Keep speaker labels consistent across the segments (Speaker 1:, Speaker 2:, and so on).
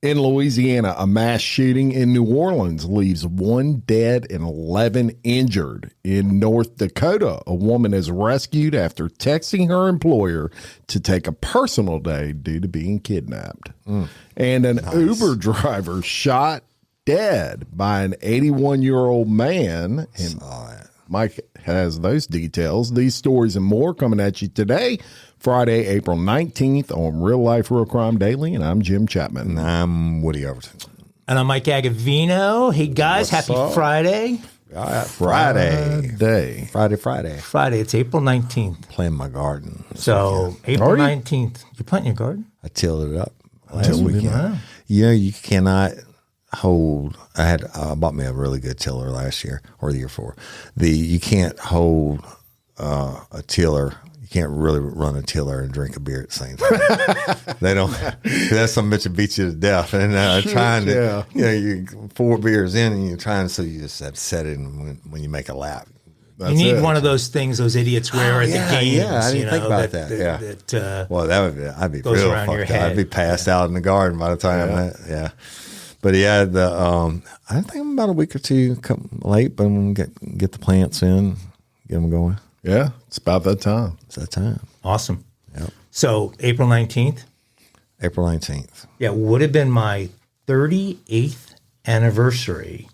Speaker 1: In Louisiana, a mass shooting in New Orleans leaves 1 dead and 11 injured. In North Dakota, a woman is rescued after texting her employer to take a personal day due to being kidnapped. And an Uber driver shot dead by an 81-year-old man. And Mike has those details. These stories and more coming at you today, Friday, April 19th on Real Life, Real Crime Daily, and I'm Jim Chapman.
Speaker 2: And I'm Woody Overton.
Speaker 3: And I'm Mike Agavino. Hey, guys,
Speaker 1: What's
Speaker 3: happy
Speaker 1: up?
Speaker 3: Friday.
Speaker 2: Friday.
Speaker 3: Friday, it's April 19th.
Speaker 2: Playing my garden.
Speaker 3: So, April 19th. You planting your garden?
Speaker 2: I tilled it up last weekend.
Speaker 3: Wow.
Speaker 2: You know, you cannot hold. I bought me a really good tiller last year or the year before. You can't hold a tiller. You can't really run a tiller and drink a beer at the same time. They don't. That's some bitch that beats you to death. And trying to, you 4 beers in and you're trying, so you just have to set it when you make a lap.
Speaker 3: You need one of those things those idiots wear at the games.
Speaker 2: Yeah, I didn't think about that. Well, I'd be real fucked up. I'd be passed out in the garden by the time. But yeah, I think I'm about a week or two late, but I'm gonna get the plants in, get them going.
Speaker 1: Yeah, it's about that time.
Speaker 2: It's that time.
Speaker 3: Awesome.
Speaker 2: Yep.
Speaker 3: So, April 19th?
Speaker 2: April 19th.
Speaker 3: Yeah, would have been my 38th anniversary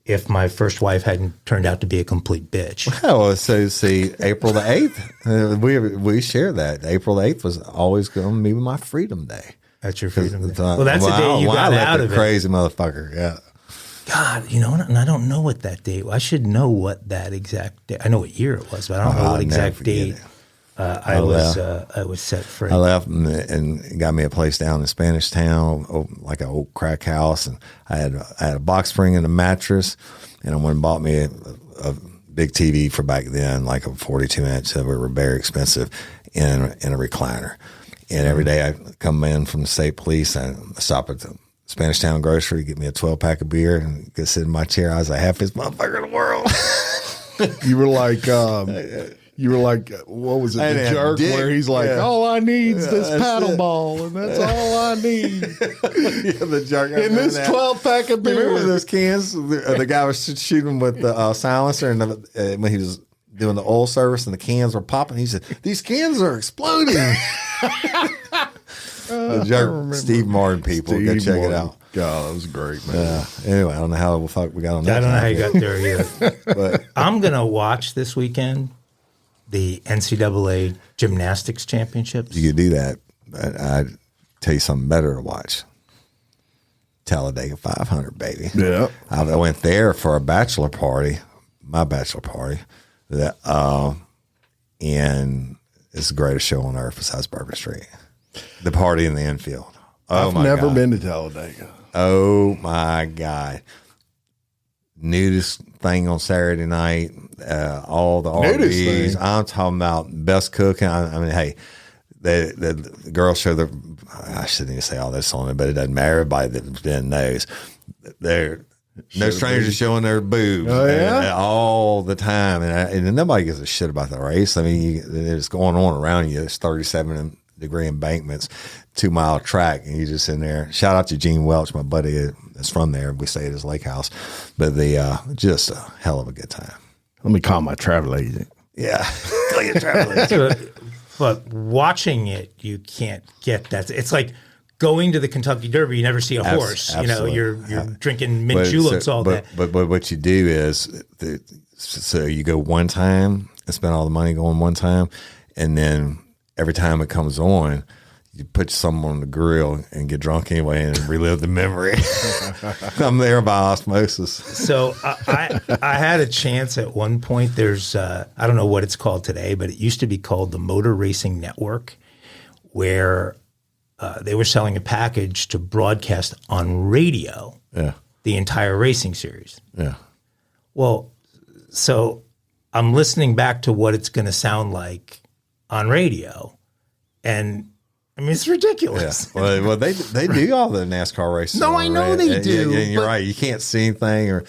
Speaker 3: if my first wife hadn't turned out to be a complete bitch.
Speaker 2: Well, so see, April the 8th, we share that. April the 8th was always going to be my Freedom Day.
Speaker 3: That's your Freedom Day. Well, that's the day you got out of it.
Speaker 2: Crazy motherfucker, yeah.
Speaker 3: God, and I don't know what that date. I should know what that exact day. I know what year it was, but I don't know what exact date I was set free.
Speaker 2: I left and got me a place down in Spanish Town, like an old crack house, and I had a box spring and a mattress, and I went and bought me a big TV for back then, like a 42-inch that were very expensive, in a recliner. And every day I come in from the state police, I stop at the Spanish Town grocery, get me a 12-pack of beer, and go sit in my chair. I was the happiest motherfucker in the world.
Speaker 1: You were like, what was it, the jerk, where he's like, all I need is this paddle ball, and that's all I need.
Speaker 2: The jerk.
Speaker 1: And this 12-pack of beer.
Speaker 2: Remember those cans? The guy was shooting with the silencer, and when he was doing the oil service, and the cans were popping, he said, "These cans are exploding." The jerk, Steve Martin people. Go check it out.
Speaker 1: God, that was great, man.
Speaker 2: Anyway, I don't know how the fuck we got on that.
Speaker 3: I don't know how you got there either. But I'm going to watch this weekend the NCAA Gymnastics Championships.
Speaker 2: You could do that. But I'd tell you something better to watch. Talladega 500, baby.
Speaker 1: Yeah.
Speaker 2: I went there for a bachelor party, my bachelor party, and it's the greatest show on earth besides Bourbon Street. The party in the infield.
Speaker 1: I've never been to Talladega.
Speaker 2: Oh my God. Nudist thing on Saturday night, all the RVs. I'm talking about best cooking. I mean, hey, the girls show I shouldn't even say all this on it, but it doesn't matter. Everybody that's been knows. They're no strangers showing their boobs all the time. And nobody gives a shit about the race. I mean, it's going on around you. It's 37-degree embankments, 2-mile track, and you just in there. Shout out to Gene Welch, my buddy is from there. We stay at his lake house, but just a hell of a good time.
Speaker 1: Let me call my travel agent.
Speaker 2: Yeah, call your travel agent.
Speaker 3: But watching it, you can't get that. It's like going to the Kentucky Derby. You never see a horse.
Speaker 2: Absolutely.
Speaker 3: You're drinking mint juleps all day.
Speaker 2: But what you do is, so you go one time and spend all the money going one time, and then every time it comes on, you put some on the grill and get drunk anyway and relive the memory. I'm there by osmosis.
Speaker 3: So I had a chance at one point. There's I don't know what it's called today, but it used to be called the Motor Racing Network, where they were selling a package to broadcast on radio the entire racing series. Yeah. Well, so I'm listening back to what it's going to sound like on radio, and I mean, it's ridiculous.
Speaker 2: Yeah. Well, they do all the NASCAR races.
Speaker 3: No, I know they do.
Speaker 2: Yeah, you're right. You can't see anything,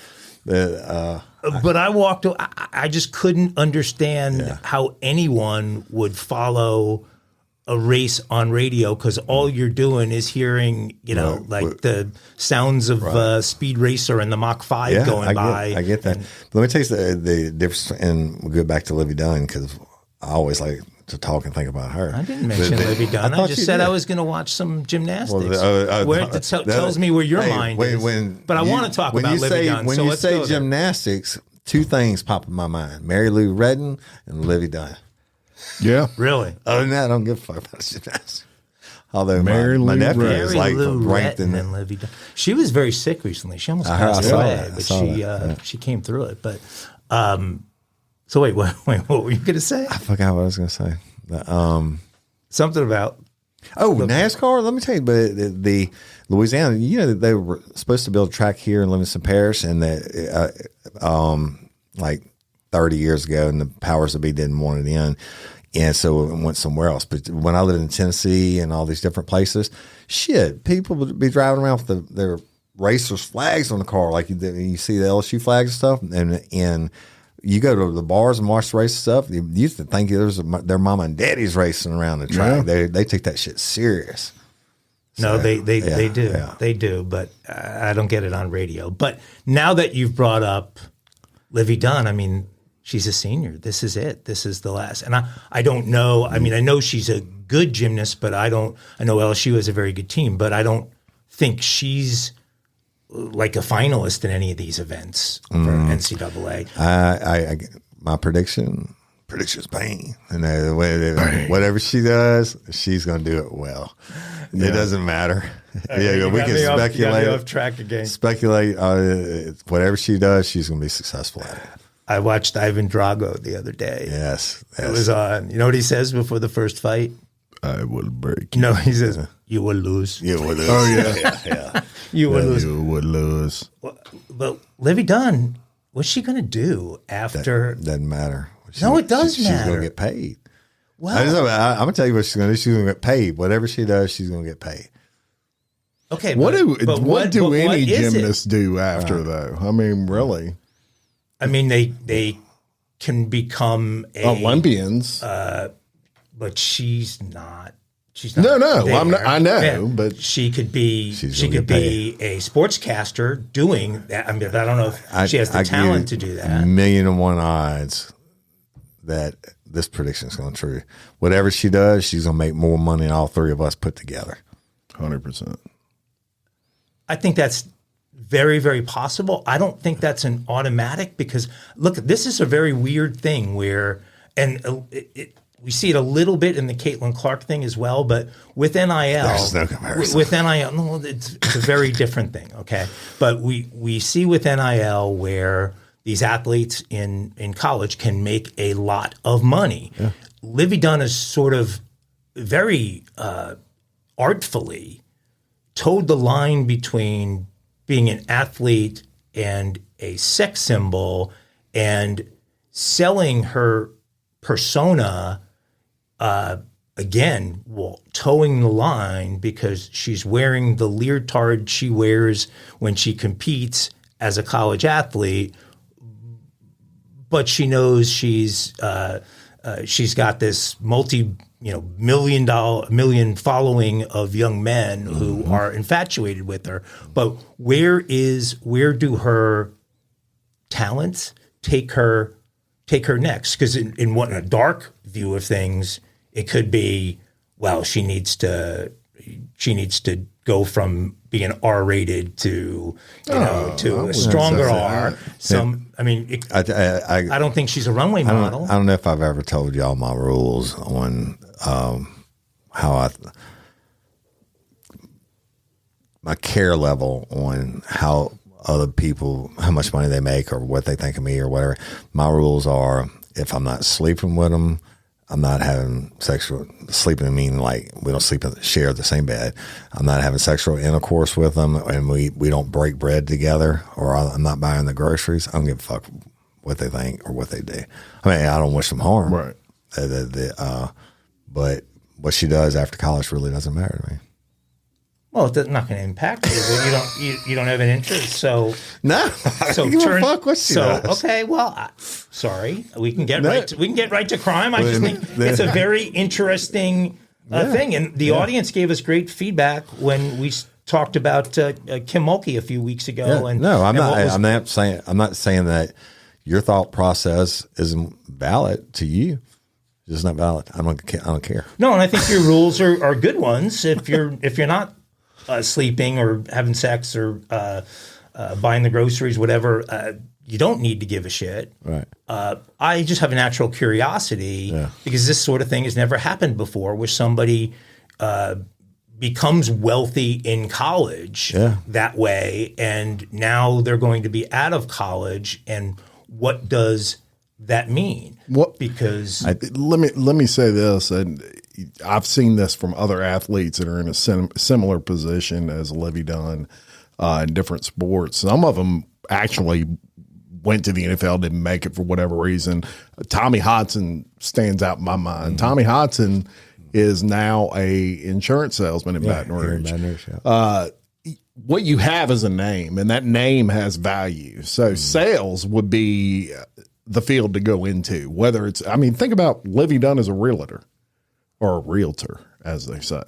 Speaker 3: but I walked. I just couldn't understand how anyone would follow a race on radio because all you're doing is hearing, the sounds of Speed Racer and the Mach 5 going by.
Speaker 2: I get that. But let me tell you the difference, and we'll go back to Livy Dunn because I always like to talk and think about her.
Speaker 3: I didn't mention Livy Dunn. I just said I was going to watch some gymnastics. It tells me where your mind is. But I want to talk about Livy Dunn.
Speaker 2: When you say gymnastics, two things pop in my mind: Mary Lou Retton and Livy Dunn.
Speaker 1: Yeah.
Speaker 3: Really?
Speaker 2: Other than that, I don't give a fuck about gymnastics. Although my nephew is like ranked in
Speaker 3: and Livy Dunn. She was very sick recently. She almost passed away, but she came through it. But so wait, what were you going to say?
Speaker 2: I forgot what I was going to say.
Speaker 3: Something about
Speaker 2: NASCAR. Let me tell you, but the Louisiana, they were supposed to build a track here in Livingston Parish, and like 30 years ago, and the powers that be didn't want it in. And so it went somewhere else. But when I lived in Tennessee and all these different places, people would be driving around with their racers' flags on the car, like you see the LSU flags and stuff. And you go to the bars and watch the race stuff. You used to think there's their mama and daddy's racing around the track. Yeah. They take that shit serious.
Speaker 3: No, they do. Yeah. They do. But I don't get it on radio. But now that you've brought up Livy Dunn, I mean, she's a senior. This is it. This is the last. And I don't know. I mean, I know she's a good gymnast, but I know LSU is a very good team, but I don't think she's like a finalist in any of these events for NCAA.
Speaker 2: My prediction's pain. And whatever she does, she's going to do it well. Yeah. It doesn't matter. We can speculate.
Speaker 3: You got me off track again.
Speaker 2: Speculate. Whatever she does, she's going to be successful at it.
Speaker 3: I watched Ivan Drago the other day.
Speaker 2: Yes.
Speaker 3: It was on. You know what he says before the first fight?
Speaker 1: I will break you.
Speaker 3: No, he says, you will lose.
Speaker 2: You will lose.
Speaker 1: Oh, yeah.
Speaker 3: You will lose.
Speaker 1: You would lose.
Speaker 3: But Livy Dunn, what's she going to do after?
Speaker 2: Doesn't matter.
Speaker 3: It does matter.
Speaker 2: She's going to get paid.
Speaker 3: Well,
Speaker 2: I'm going to tell you what she's going to do. She's going to get paid. Whatever she does, she's going to get paid.
Speaker 3: Okay.
Speaker 1: What do any gymnasts do after, though? I mean, really?
Speaker 3: I mean, they can become
Speaker 1: Olympians,
Speaker 3: but she's not. She's
Speaker 1: not. No,
Speaker 3: there.
Speaker 1: I know, but
Speaker 3: she could be. She could be a sportscaster doing that. I mean, I don't know if she has the talent to do that.
Speaker 2: 1,000,000 to 1 odds that this prediction is going to true. Whatever she does, she's going to make more money than all three of us put together.
Speaker 1: 100%.
Speaker 3: I think that's very, very possible. I don't think that's an automatic because, look, this is a very weird thing where, and we see it a little bit in the Caitlin Clark thing as well, but with NIL,
Speaker 2: there's no comparison.
Speaker 3: With NIL, no, it's a very different thing, okay? But we see with NIL where these athletes in college can make a lot of money. Yeah. Livy Dunn is sort of very artfully towed the line between being an athlete and a sex symbol and selling her persona, again, towing the line because she's wearing the leotard she wears when she competes as a college athlete, but she knows she's got this million following of young men who are infatuated with her. But where do her talents take her next? Because in a dark view of things, it could be, well, she needs to go from being R-rated to to a stronger R. I don't think she's a runway model.
Speaker 2: I don't know if I've ever told y'all my rules on how my care level on how other people, how much money they make or what they think of me or whatever. My rules are, if I'm not sleeping with them, I'm not having sexual sleeping. I mean, like we don't share the same bed. I'm not having sexual intercourse with them, and we don't break bread together, or I'm not buying the groceries. I don't give a fuck what they think or what they do. I mean, I don't wish them harm.
Speaker 1: Right.
Speaker 2: But what she does after college really doesn't matter to me.
Speaker 3: Well, it's not going to impact you, but you don't have an interest. So
Speaker 2: no,
Speaker 3: so
Speaker 2: fuck what she does.
Speaker 3: Okay, well, sorry, we can get right to crime. I just think it's a very interesting thing. And the audience gave us great feedback when we talked about Kim Mulkey a few weeks ago.
Speaker 2: Yeah.
Speaker 3: And
Speaker 2: No, I'm
Speaker 3: and
Speaker 2: not saying that your thought process isn't valid to you. It's just not valid. I don't care.
Speaker 3: No, and I think your rules are good ones. If you're not sleeping or having sex or buying the groceries, whatever, you don't need to give a shit.
Speaker 2: Right.
Speaker 3: I just have a natural curiosity because this sort of thing has never happened before, where somebody becomes wealthy in college that way, and now they're going to be out of college, and what does that mean?
Speaker 1: What?
Speaker 3: Because
Speaker 1: let me say this, and I've seen this from other athletes that are in a similar position as Livy Dunn in different sports. Some of them actually went to the NFL, didn't make it for whatever reason. Tommy Hodson stands out in my mind. Tommy Hodson is now a insurance salesman in Baton Rouge. What you have is a name, and that name has value. So sales would be the field to go into, whether it's, I mean, think about Livy Dunn as a realtor or a realtor, as they say.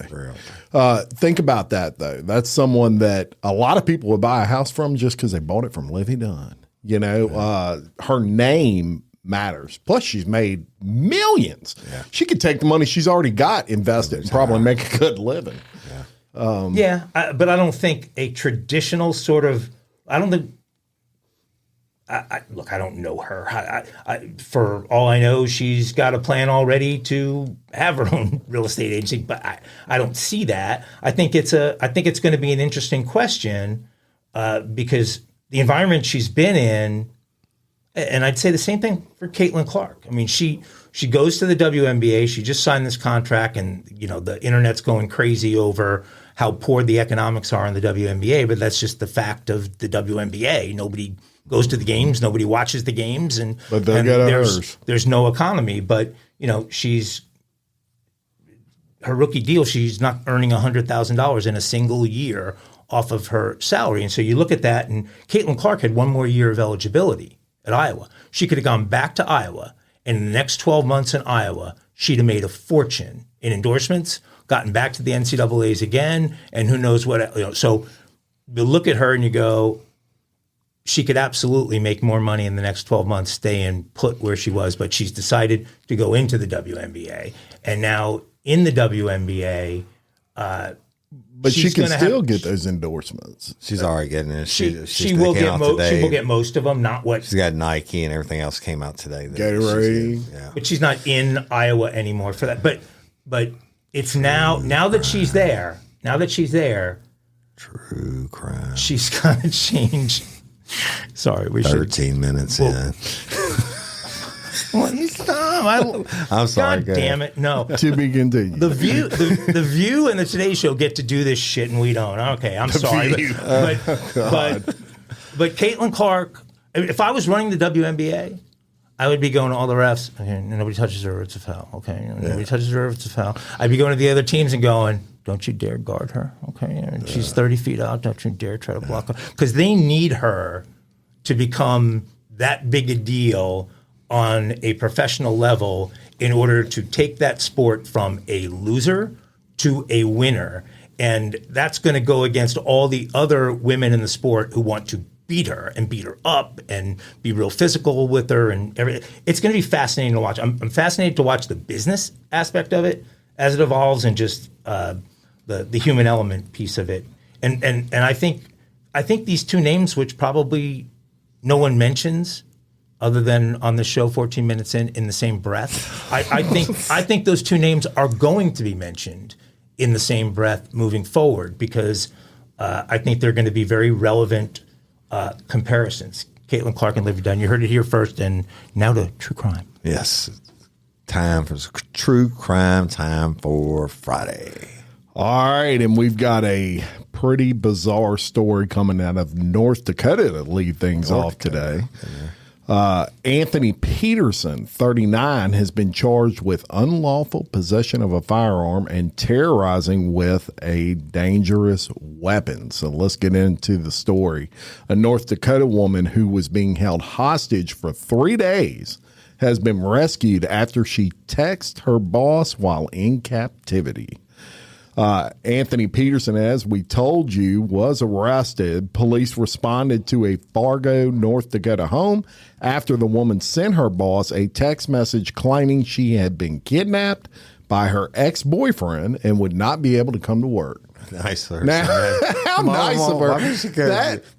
Speaker 1: Think about that, though. That's someone that a lot of people would buy a house from just because they bought it from Livy Dunn. You know, her name matters. Plus, she's made millions. Yeah. She could take the money she's already got invested and probably make a good living.
Speaker 3: But I don't think a traditional sort of, I don't think, look, I don't know her. For all I know, she's got a plan already to have her own real estate agency, but I don't see that. I think it's going to be an interesting question because the environment she's been in, and I'd say the same thing for Caitlin Clark. I mean, she goes to the WNBA. She just signed this contract, and you know the internet's going crazy over how poor the economics are in the WNBA. But that's just the fact of the WNBA. Nobody goes to the games. Nobody watches the games, and there's no economy. But you know, her rookie deal. She's not earning $100,000 in a single year off of her salary. And so you look at that, and Caitlin Clark had one more year of eligibility at Iowa. She could have gone back to Iowa, and in the next 12 months in Iowa, she'd have made a fortune in endorsements, gotten back to the NCAAs again, and who knows what. You know, so you look at her and you go, she could absolutely make more money in the next 12 months staying put where she was, but she's decided to go into the WNBA. And now in the WNBA,
Speaker 1: but she can still get those endorsements.
Speaker 2: She's already getting it.
Speaker 3: She will get most of them. Not what
Speaker 2: she's got. Nike and everything else came out today.
Speaker 1: Gatorade,
Speaker 3: but she's not in Iowa anymore for that. But it's now that she's there. Now that she's there,
Speaker 2: true crime.
Speaker 3: She's gonna change. Sorry, we
Speaker 2: 13 minutes in. I'm sorry.
Speaker 3: God damn it! No.
Speaker 1: To be continued.
Speaker 3: The View, and the Today Show get to do this shit, and we don't. Okay, I'm sorry, but Caitlin Clark. If I was running the WNBA, I would be going to all the refs. Okay, nobody touches her; it's a foul. Okay, nobody touches her; it's a foul. I'd be going to the other teams and going, "Don't you dare guard her." Okay, she's 30 feet out. Don't you dare try to block her, because they need her to become that big a deal on a professional level in order to take that sport from a loser to a winner. And that's going to go against all the other women in the sport who want to beat her and beat her up and be real physical with her and everything. It's going to be fascinating to watch. I'm fascinated to watch the business aspect of it as it evolves, and just the human element piece of it. And I think these two names, which probably no one mentions other than on the show 14 minutes in the same breath, I think those two names are going to be mentioned in the same breath moving forward, because I think they're going to be very relevant comparisons. Caitlin Clark and Livy Dunn. You heard it here first, and now to true crime.
Speaker 2: Yes, time for true crime. Time for Friday.
Speaker 1: All right, and we've got a pretty bizarre story coming out of North Dakota to lead things off today. Anthony Peterson, 39, has been charged with unlawful possession of a firearm and terrorizing with a dangerous weapon. So let's get into the story. A North Dakota woman who was being held hostage for 3 days has been rescued after she texted her boss while in captivity. Anthony Peterson, as we told you, was arrested. Police responded to a Fargo, North Dakota home after the woman sent her boss a text message claiming she had been kidnapped by her ex-boyfriend and would not be able to come to work.
Speaker 2: Nice of her.
Speaker 1: Now, how nice of her.
Speaker 2: Why would she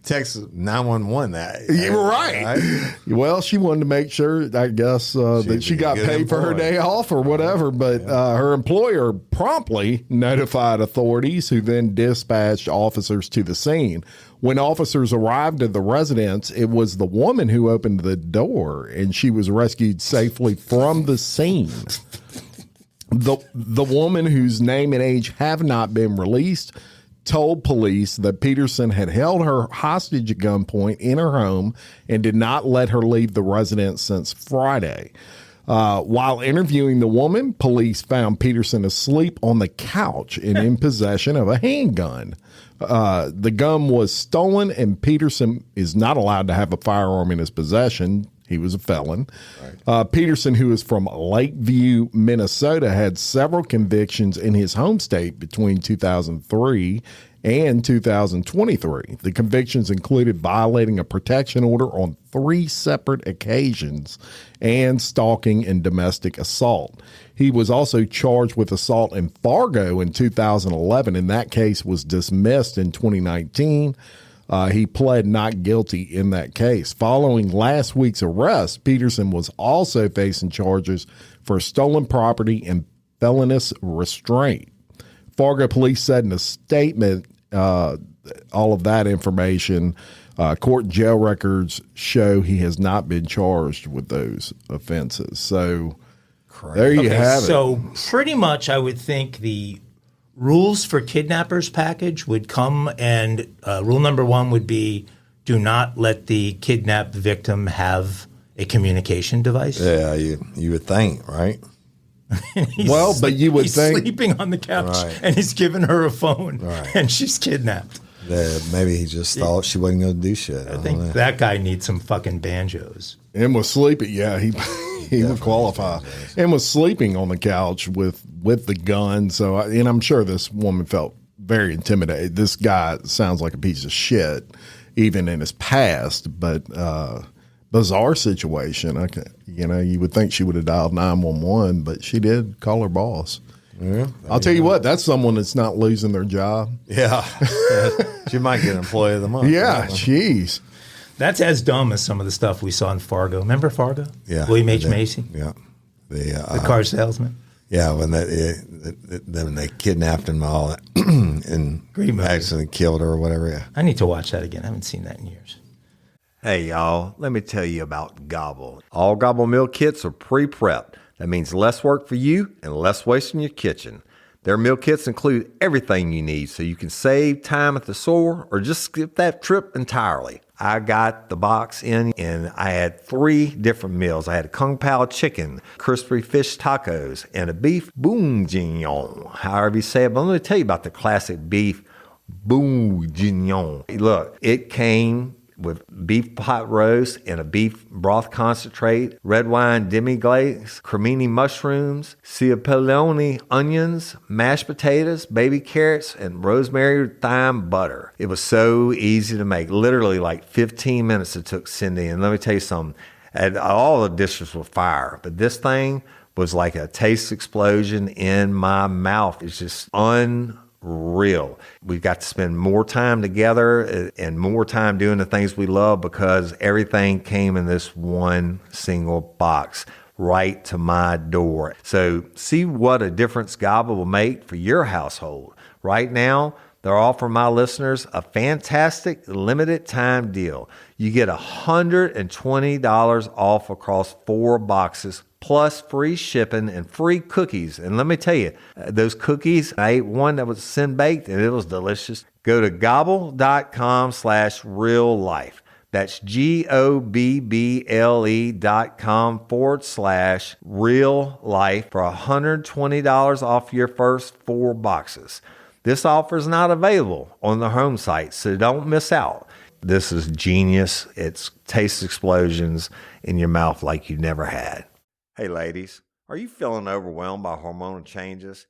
Speaker 2: text 911 that?
Speaker 1: You're right. Well, she wanted to make sure, I guess, that she got paid for her day off or whatever. But her employer promptly notified authorities, who then dispatched officers to the scene. When officers arrived at the residence, it was the woman who opened the door, and she was rescued safely from the scene. The woman, whose name and age have not been released, told police that Peterson had held her hostage at gunpoint in her home and did not let her leave the residence since Friday. While interviewing the woman, police found Peterson asleep on the couch and in possession of a handgun. The gun was stolen, and Peterson is not allowed to have a firearm in his possession. He was a felon. Right. Peterson, who is from Lakeview, Minnesota, had several convictions in his home state between 2003 and 2023. The convictions included violating a protection order on 3 separate occasions and stalking and domestic assault. He was also charged with assault in Fargo in 2011, and that case was dismissed in 2019. He pled not guilty in that case. Following last week's arrest, Peterson was also facing charges for stolen property and felonious restraint. Fargo police said in a statement, all of that information, court and jail records show he has not been charged with those offenses. So there you have it.
Speaker 3: So pretty much I would think the rules for kidnappers package would come, and rule number 1 would be do not let the kidnapped victim have a communication device.
Speaker 2: Yeah, you would think, right?
Speaker 1: Well, but you would
Speaker 3: he's
Speaker 1: think
Speaker 3: sleeping on the couch,
Speaker 2: right,
Speaker 3: and he's giving her a phone,
Speaker 2: right,
Speaker 3: and she's kidnapped.
Speaker 2: Maybe he just thought she wasn't going to do shit.
Speaker 3: I think that guy needs some fucking banjos.
Speaker 1: And was sleeping. Yeah, he would qualify. And was sleeping on the couch with the gun. So, and I'm sure this woman felt very intimidated. This guy sounds like a piece of shit, even in his past. But bizarre situation. You would think she would have dialed 911, but she did call her boss. Yeah, I'll tell you what, that's someone that's not losing their job.
Speaker 2: Yeah. She might get Employee of the Month.
Speaker 1: Yeah, jeez.
Speaker 3: That's as dumb as some of the stuff we saw in Fargo. Remember Fargo?
Speaker 2: Yeah.
Speaker 3: William H. Macy?
Speaker 2: Yeah.
Speaker 3: The car salesman?
Speaker 2: Yeah, when they kidnapped him all and actually killed her or whatever. Yeah.
Speaker 3: I need to watch that again. I haven't seen that in years.
Speaker 2: Hey, y'all, let me tell you about Gobble. All Gobble meal kits are pre-prepped. That means less work for you and less waste in your kitchen. Their meal kits include everything you need so you can save time at the store or just skip that trip entirely. I got the box in and I had 3 different meals. I had a Kung Pao chicken, crispy fish tacos, and a beef bourguignon, however you say it. But let me tell you about the classic beef bourguignon. Look, it came with beef pot roast and a beef broth concentrate, red wine demi-glaze, cremini mushrooms, cipollone onions, mashed potatoes, baby carrots, and rosemary thyme butter. It was so easy to make. Literally like 15 minutes it took Cindy. And let me tell you something. And all the dishes were fire, but this thing was like a taste explosion in my mouth. It's just unreal. We got to spend more time together and more time doing the things we love because everything came in this one single box right to my door. So see what a difference Gobble will make for your household. Right now, they're offering my listeners a fantastic limited time deal. You get $120 off across 4 boxes plus free shipping and free cookies. And let me tell you, those cookies, I ate one that was sin baked and it was delicious. Go to gobble.com/real life. That's GOBBLE.com/real life for $120 off your first 4 boxes. This offer is not available on the home site, so don't miss out. This is genius. It's taste explosions in your mouth like you never had. Hey, ladies, are you feeling overwhelmed by hormonal changes?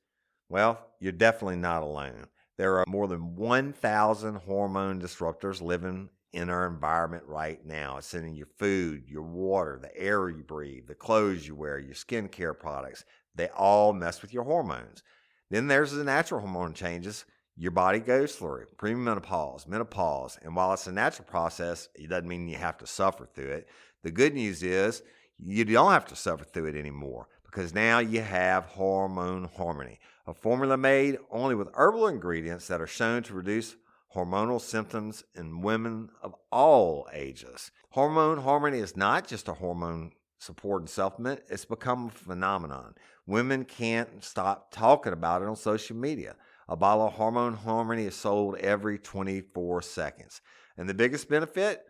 Speaker 2: Well, you're definitely not alone. There are more than 1,000 hormone disruptors living in our environment right now. It's in your food, your water, the air you breathe, the clothes you wear, your skincare products. They all mess with your hormones. Then there's the natural hormone changes your body goes through, premenopause, menopause. And while it's a natural process, it doesn't mean you have to suffer through it. The good news is you don't have to suffer through it anymore because now you have Hormone Harmony, a formula made only with herbal ingredients that are shown to reduce hormonal symptoms in women of all ages. Hormone Harmony is not just a hormone support and supplement. It's become a phenomenon. Women can't stop talking about it on social media. A bottle of Hormone Harmony is sold every 24 seconds. And the biggest benefit?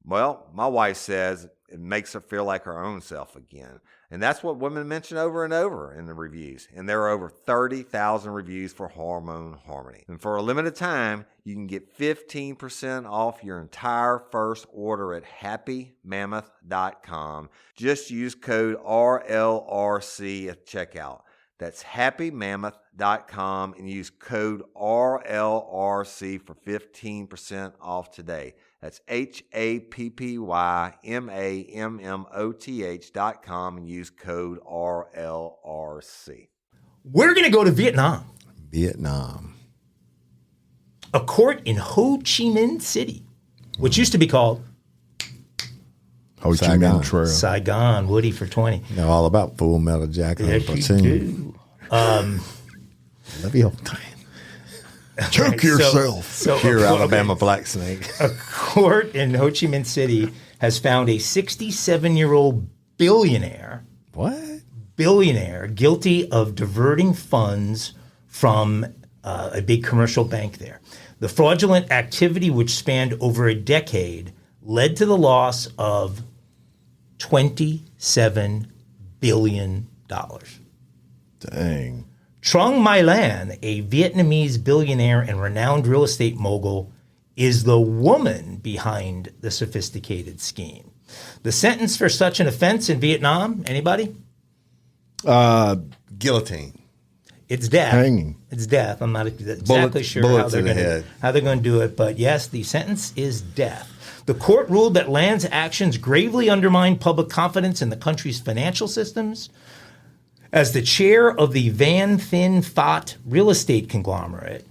Speaker 2: Well, my wife says it makes her feel like her own self again. And that's what women mention over and over in the reviews. And there are over 30,000 reviews for Hormone Harmony. And for a limited time, you can get 15% off your entire first order at happymammoth.com. Just use code RLRC at checkout. That's happymammoth.com and use code RLRC for 15% off today. That's happymammoth.com and use code RLRC.
Speaker 3: We're going to go to Vietnam.
Speaker 2: Vietnam.
Speaker 3: A court in Ho Chi Minh City, which used to be called
Speaker 1: Ho Chi Minh Trail.
Speaker 3: Saigon. Woody for 20.
Speaker 2: You know all about Full Metal Jacket and Platoon. Love you all the time.
Speaker 1: Choke yourself.
Speaker 2: Pure Alabama black snake.
Speaker 3: A court in Ho Chi Minh City has found a 67-year-old billionaire.
Speaker 2: What?
Speaker 3: Billionaire guilty of diverting funds from a big commercial bank there. The fraudulent activity, which spanned over a decade, led to the loss of $27 billion.
Speaker 1: Dang.
Speaker 3: Trung My Lan, a Vietnamese billionaire and renowned real estate mogul, is the woman behind the sophisticated scheme. The sentence for such an offense in Vietnam, anybody?
Speaker 2: Guillotine.
Speaker 3: It's death.
Speaker 1: Hanging.
Speaker 3: It's death. I'm not exactly sure how they're going to do it, but yes, the sentence is death. The court ruled that Lan's actions gravely undermined public confidence in the country's financial systems. As the chair of the Van Thinh Phat real estate conglomerate,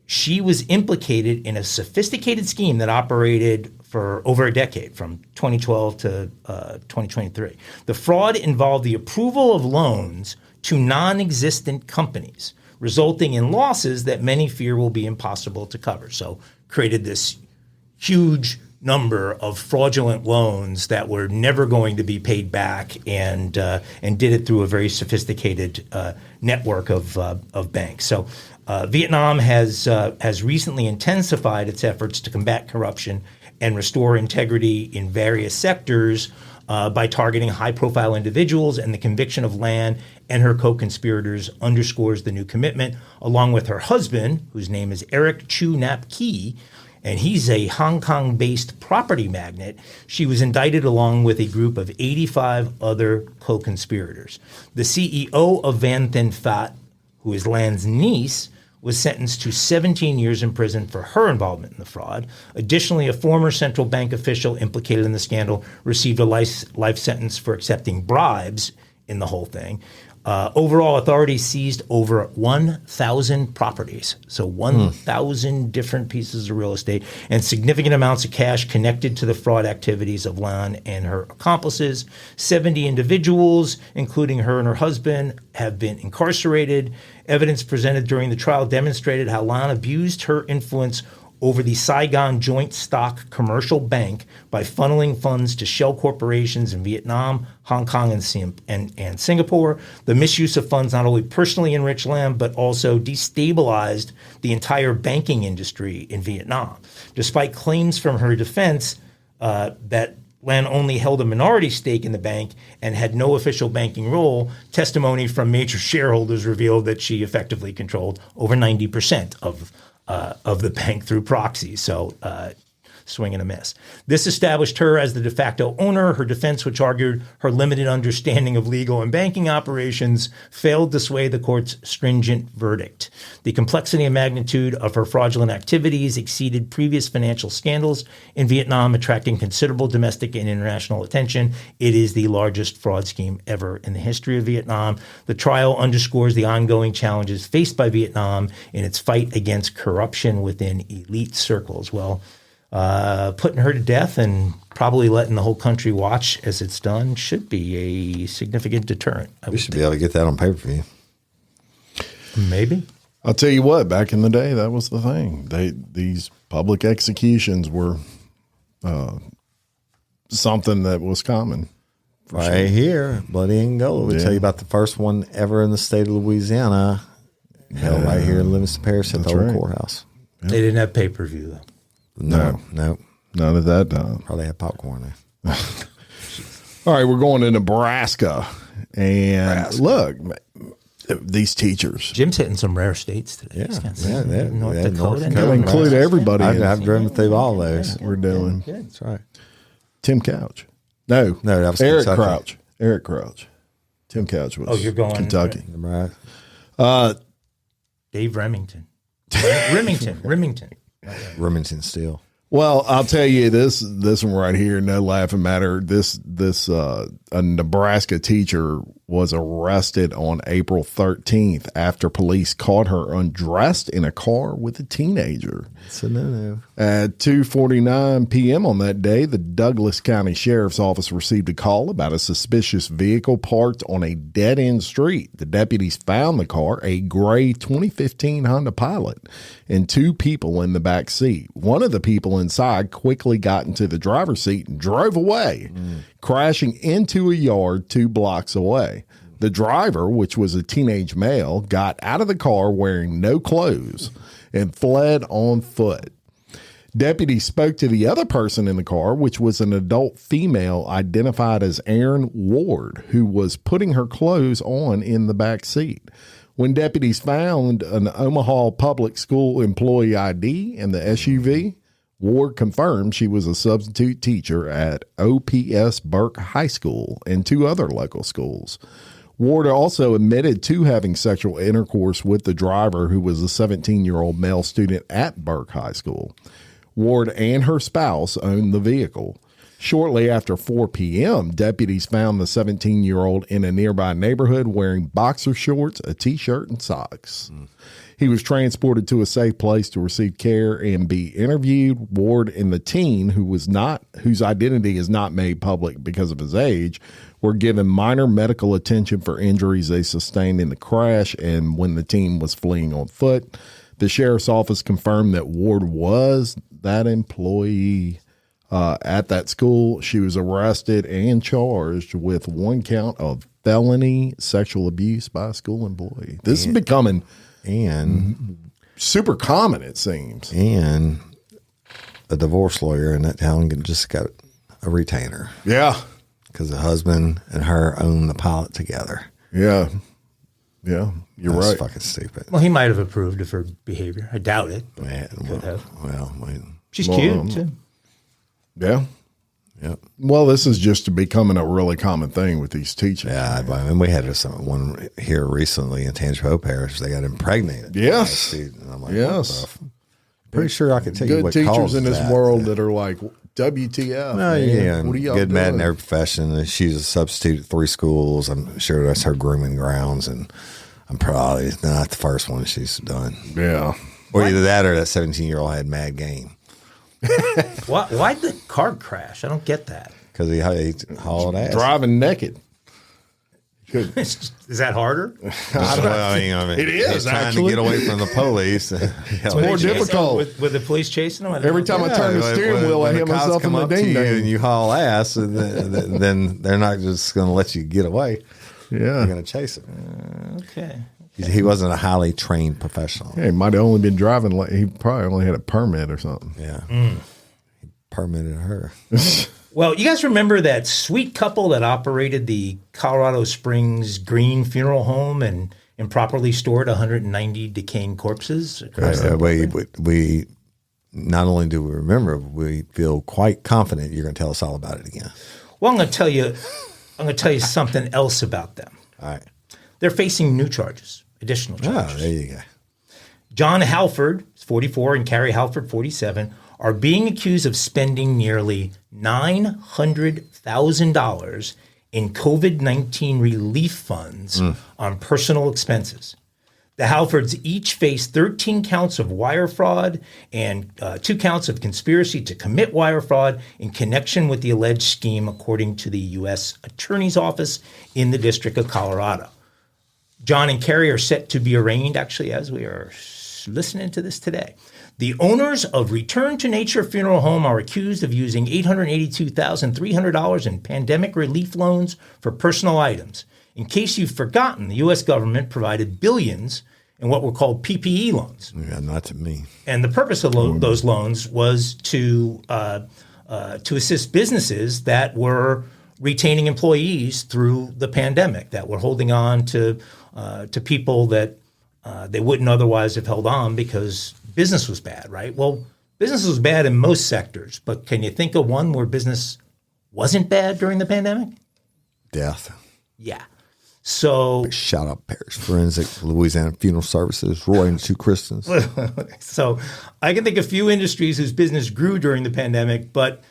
Speaker 3: she was implicated in a sophisticated scheme that operated for over a decade, from 2012 to 2023. The fraud involved the approval of loans to non-existent companies, resulting in losses that many fear will be impossible to cover. So created this huge number of fraudulent loans that were never going to be paid back, and did it through a very sophisticated network of banks. So Vietnam has recently intensified its efforts to combat corruption and restore integrity in various sectors by targeting high-profile individuals, and the conviction of Lan and her co-conspirators underscores the new commitment, along with her husband, whose name is Eric Chu Nap Kee, and he's a Hong Kong-based property magnate. She was indicted along with a group of 85 other co-conspirators. The CEO of Van Thinh Phat, who is Lan's niece, was sentenced to 17 years in prison for her involvement in the fraud. Additionally, a former central bank official implicated in the scandal received a life sentence for accepting bribes in the whole thing. Overall, authorities seized over 1,000 properties, so 1,000 different pieces of real estate, and significant amounts of cash connected to the fraud activities of Lan and her accomplices. 70 individuals, including her and her husband, have been incarcerated. Evidence presented during the trial demonstrated how Lan abused her influence over the Saigon Joint Stock Commercial Bank by funneling funds to shell corporations in Vietnam, Hong Kong, and Singapore. The misuse of funds not only personally enriched Lan, but also destabilized the entire banking industry in Vietnam. Despite claims from her defense that Lan only held a minority stake in the bank and had no official banking role, testimony from major shareholders revealed that she effectively controlled over 90% of the bank through proxy. So swing and a miss. This established her as the de facto owner. Her defense, which argued her limited understanding of legal and banking operations, failed to sway the court's stringent verdict. The complexity and magnitude of her fraudulent activities exceeded previous financial scandals in Vietnam, attracting considerable domestic and international attention. It is the largest fraud scheme ever in the history of Vietnam. The trial underscores the ongoing challenges faced by Vietnam in its fight against corruption within elite circles. Well, putting her to death and probably letting the whole country watch as it's done should be a significant deterrent.
Speaker 2: We should be able to get that on pay-per-view.
Speaker 3: Maybe.
Speaker 1: I'll tell you what, back in the day, that was the thing. These public executions were something that was common.
Speaker 2: Right here, Bloody Angola. We tell you about the first one ever in the state of Louisiana, held right here in Livingston Parish at the old courthouse.
Speaker 3: Yeah. They didn't have pay-per-view, though.
Speaker 2: No.
Speaker 1: None of that time.
Speaker 2: Probably had popcorn there.
Speaker 1: All right, we're going to Nebraska. And look, these teachers.
Speaker 3: Jim's hitting some rare states today. North Dakota.
Speaker 1: Gotta include everybody.
Speaker 2: I've driven through all those.
Speaker 1: We're doing.
Speaker 2: That's right.
Speaker 1: Tim Couch. No,
Speaker 2: that was
Speaker 1: Eric
Speaker 2: Kentucky.
Speaker 1: Crouch. Eric Crouch. Tim Couch was
Speaker 3: you're going
Speaker 1: Kentucky.
Speaker 2: Right.
Speaker 3: Dave Remington. Remington
Speaker 2: Steel.
Speaker 1: Well, I'll tell you this one right here, no laughing matter. This a Nebraska teacher was arrested on April 13th after police caught her undressed in a car with a teenager.
Speaker 2: It's a no-no.
Speaker 1: At 2:49 p.m. on that day, the Douglas County Sheriff's Office received a call about a suspicious vehicle parked on a dead-end street. The deputies found the car, a gray 2015 Honda Pilot, and two people in the back seat. One of the people inside quickly got into the driver's seat and drove away, crashing into a yard 2 blocks away. The driver, which was a teenage male, got out of the car wearing no clothes and fled on foot. Deputies spoke to the other person in the car, which was an adult female identified as Erin Ward, who was putting her clothes on in the back seat. When deputies found an Omaha public school employee ID in the SUV, Ward confirmed she was a substitute teacher at OPS Burke High School and 2 other local schools. Ward also admitted to having sexual intercourse with the driver, who was a 17-year-old male student at Burke High School. Ward and her spouse owned the vehicle. Shortly after 4 p.m., deputies found the 17-year-old in a nearby neighborhood wearing boxer shorts, a T-shirt, and socks. He was transported to a safe place to receive care and be interviewed. Ward and the teen, whose identity is not made public because of his age, were given minor medical attention for injuries they sustained in the crash and when the teen was fleeing on foot. The sheriff's office confirmed that Ward was that employee at that school. She was arrested and charged with 1 count of felony sexual abuse by a school employee. This is becoming super common, it seems.
Speaker 2: And a divorce lawyer in that town just got a retainer.
Speaker 1: Yeah.
Speaker 2: Because the husband and her own the pilot together.
Speaker 1: Yeah. Yeah, you're
Speaker 2: That's
Speaker 1: right.
Speaker 2: Fucking stupid.
Speaker 3: Well, he might have approved of her behavior. I doubt it. She's cute, too.
Speaker 1: Yeah.
Speaker 2: Yep.
Speaker 1: Well, this is just becoming a really common thing with these teachers.
Speaker 2: Yeah, and we had one here recently in Tangipahoa Parish. They got impregnated.
Speaker 1: Yes.
Speaker 2: And I'm like,
Speaker 1: yes.
Speaker 2: Pretty sure I could tell you
Speaker 1: good
Speaker 2: what
Speaker 1: teachers
Speaker 2: caused
Speaker 1: in this
Speaker 2: that.
Speaker 1: world that are like, WTF?
Speaker 2: Oh, yeah,
Speaker 1: what are y'all
Speaker 2: good,
Speaker 1: doing?
Speaker 2: mad in every profession. And she's a substitute at 3 schools. I'm sure that's her grooming grounds, and I'm probably not the first one she's done.
Speaker 1: Yeah.
Speaker 2: Or either that or that 17-year-old had mad game.
Speaker 3: Why'd the car crash? I don't get that.
Speaker 2: Because he hauled ass.
Speaker 1: Driving naked.
Speaker 3: Is that harder?
Speaker 1: It is,
Speaker 2: he's trying
Speaker 1: actually.
Speaker 2: to get away from the police.
Speaker 1: It's more difficult.
Speaker 3: With the police chasing him?
Speaker 1: Every time I turn the steering wheel, I hit myself in the ding
Speaker 2: and
Speaker 1: ding.
Speaker 2: you haul ass, and then they're not just going to let you get away.
Speaker 1: Yeah.
Speaker 2: They're going to chase him.
Speaker 3: Okay.
Speaker 2: He wasn't a highly trained professional.
Speaker 1: Yeah, he might have only been driving. He probably only had a permit or something.
Speaker 2: Yeah. He permitted her.
Speaker 3: Well, you guys remember that sweet couple that operated the Colorado Springs Green Funeral Home and improperly stored 190 decaying corpses?
Speaker 2: We not only do we remember, we feel quite confident you're going to tell us all about it again.
Speaker 3: Well, I'm going to tell you something else about them.
Speaker 2: All right.
Speaker 3: They're facing new charges, additional charges.
Speaker 2: Oh, there you go.
Speaker 3: John Halford, 44, and Carrie Halford, 47, are being accused of spending nearly $900,000 in COVID-19 relief funds on personal expenses. The Halfords each face 13 counts of wire fraud and 2 counts of conspiracy to commit wire fraud in connection with the alleged scheme, according to the U.S. Attorney's Office in the District of Colorado. John and Carrie are set to be arraigned, actually, as we are listening to this today. The owners of Return to Nature Funeral Home are accused of using $882,300 in pandemic relief loans for personal items. In case you've forgotten, the U.S. government provided billions in what were called PPE loans.
Speaker 2: Yeah, not to me.
Speaker 3: And the purpose of those loans was to assist businesses that were retaining employees through the pandemic, that were holding on to people that they wouldn't otherwise have held on because business was bad, right? Well, business was bad in most sectors, but can you think of one where business wasn't bad during the pandemic?
Speaker 2: Death.
Speaker 3: Yeah. So
Speaker 2: shout out Parish Forensic, Louisiana Funeral Services, Roy and the Two Christians.
Speaker 3: So I can think of few industries whose business grew during the pandemic, but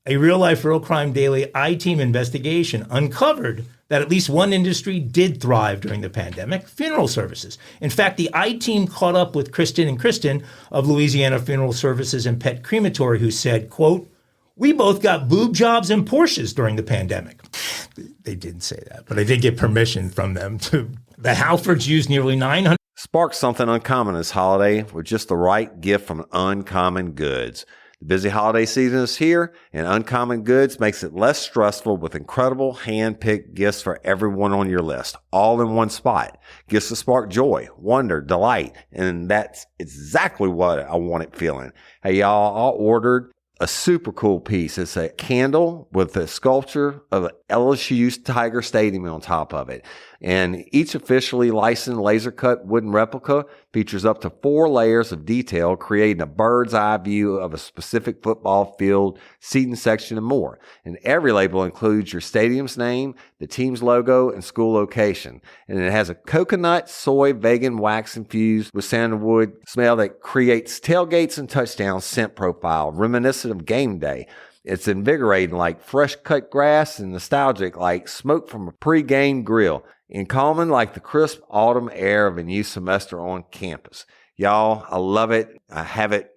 Speaker 3: a real life, real crime daily I-team investigation uncovered that at least one industry did thrive during the pandemic: funeral services. In fact, the I-team caught up with Kristen and Kristen of Louisiana Funeral Services and Pet Crematory, who said, quote, "We both got boob jobs and Porsches during the pandemic." They didn't say that, but I did get permission from them to. The Halfords used nearly 900.
Speaker 4: Spark something uncommon this holiday with just the right gift from Uncommon Goods. The busy holiday season is here, and Uncommon Goods makes it less stressful with incredible hand-picked gifts for everyone on your list, all in one spot. Gifts to spark joy, wonder, delight, and that's exactly what I wanted feeling. Hey, y'all, I ordered a super cool piece. It's a candle with a sculpture of LSU's Tiger Stadium on top of it. And each officially licensed laser cut wooden replica features up to 4 layers of detail, creating a bird's eye view of a specific football field, seating section, and more. And every label includes your stadium's name, the team's logo, and school location. And it has a coconut, soy, vegan wax infused with sandalwood smell that creates tailgates and touchdown scent profile, reminiscent of game day. It's invigorating like fresh cut grass and nostalgic like smoke from a pre-game grill, and calming like the crisp autumn air of a new semester on campus. Y'all, I love it. I have it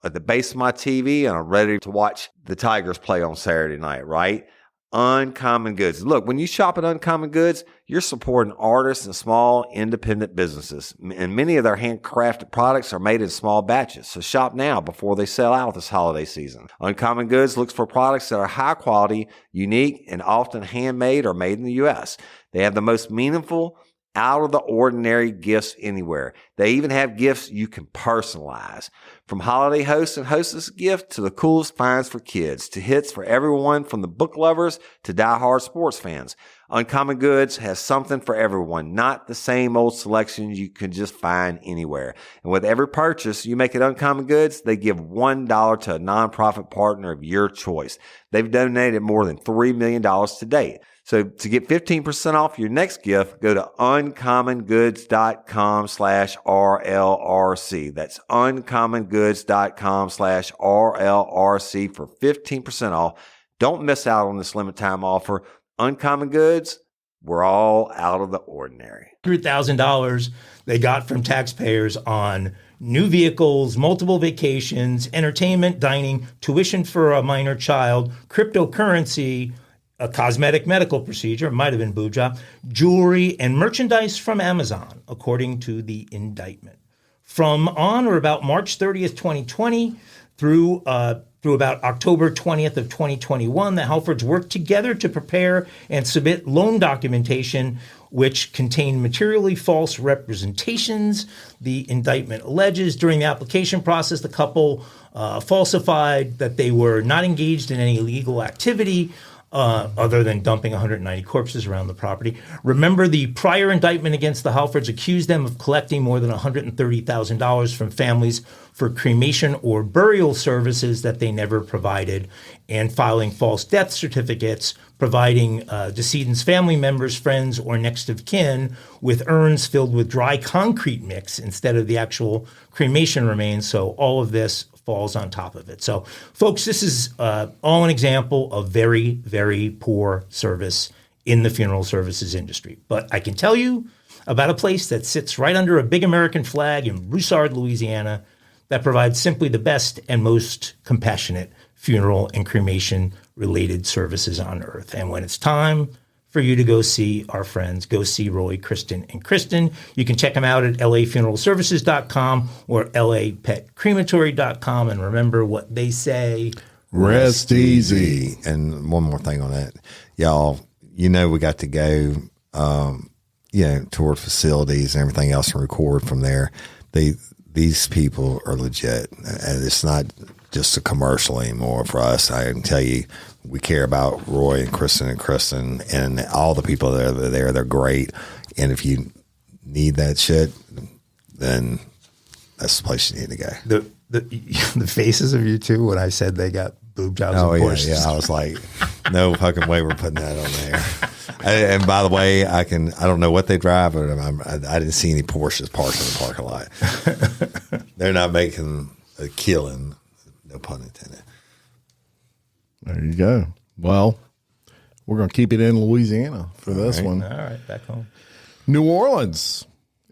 Speaker 4: at the base of my TV, and I'm ready to watch the Tigers play on Saturday night, right? Uncommon Goods. Look, when you shop at Uncommon Goods, you're supporting artists and small independent businesses. And many of their handcrafted products are made in small batches. So shop now before they sell out this holiday season. Uncommon Goods looks for products that are high quality, unique, and often handmade or made in the U.S. They have the most meaningful, out of the ordinary gifts anywhere. They even have gifts you can personalize. From holiday hosts and hostess gift to the coolest finds for kids, to hits for everyone from the book lovers to diehard sports fans. Uncommon Goods has something for everyone, not the same old selections you can just find anywhere. And with every purchase you make at Uncommon Goods, they give $1 to a nonprofit partner of your choice. They've donated more than $3 million to date. So to get 15% off your next gift, go to uncommongoods.com/RLRC. That's uncommongoods.com/RLRC for 15% off. Don't miss out on this limited time offer. Uncommon Goods, we're all out of the ordinary.
Speaker 3: $100,000 they got from taxpayers on new vehicles, multiple vacations, entertainment, dining, tuition for a minor child, cryptocurrency, a cosmetic medical procedure, it might have been boob job, jewelry, and merchandise from Amazon, according to the indictment. From on or about March 30th, 2020 through about October 20th of 2021, the Halfords worked together to prepare and submit loan documentation which contained materially false representations. The indictment alleges during the application process, the couple falsified that they were not engaged in any illegal activity. other than dumping 190 corpses around the property. Remember, the prior indictment against the Halfords accused them of collecting more than $130,000 from families for cremation or burial services that they never provided, and filing false death certificates, providing decedent's family members, friends, or next of kin with urns filled with dry concrete mix instead of the actual cremation remains. So all of this falls on top of it. So, folks, this is all an example of very, very poor service in the funeral services industry. But I can tell you about a place that sits right under a big American flag in Broussard, Louisiana, that provides simply the best and most compassionate funeral and cremation related services on earth. And when it's time for you to go see our friends, go see Roy, Kristen, and Kristen. You can check them out at lafuneralservices.com or lapetcrematory.com. And remember what they say:
Speaker 1: rest easy.
Speaker 2: And one more thing on that, y'all, we got to go, toward facilities and everything else and record from there. These people are legit, and it's not just a commercial anymore for us. I can tell you, we care about Roy and Kristen and all the people that are there. They're great. And if you need that shit, then that's the place you need to go.
Speaker 3: The faces of you two when I said they got boob jobs and Porsches.
Speaker 2: Yeah. I was like, no fucking way we're putting that on there. And by the way, I don't know what they drive, but I didn't see any Porsches parked in the parking lot. They're not making a killing, no pun intended.
Speaker 1: There you go. Well, we're going to keep it in Louisiana for this one.
Speaker 3: All right, back home.
Speaker 1: New Orleans.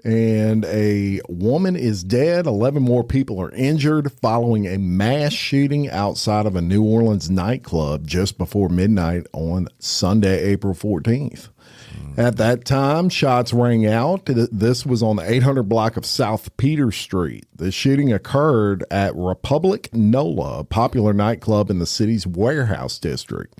Speaker 1: And a woman is dead. 11 more people are injured following a mass shooting outside of a New Orleans nightclub just before midnight on Sunday, April 14th. At that time, shots rang out. This was on the 800 block of South Peter Street. The shooting occurred at Republic Nola, a popular nightclub in the city's warehouse district.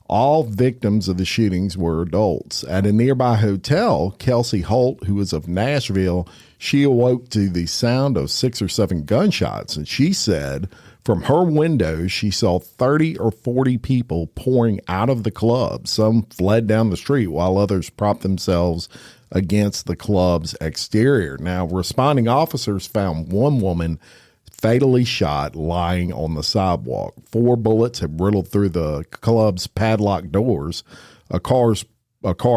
Speaker 1: All victims of the shootings were adults. At a nearby hotel, Kelsey Holt, who was of Nashville, she awoke to the sound of 6 or 7 gunshots. And she said from her window, she saw 30 or 40 people pouring out of the club. Some fled down the street while others propped themselves against the club's exterior. Now, responding officers found one woman fatally shot lying on the sidewalk. 4 bullets had riddled through the club's padlocked doors. A car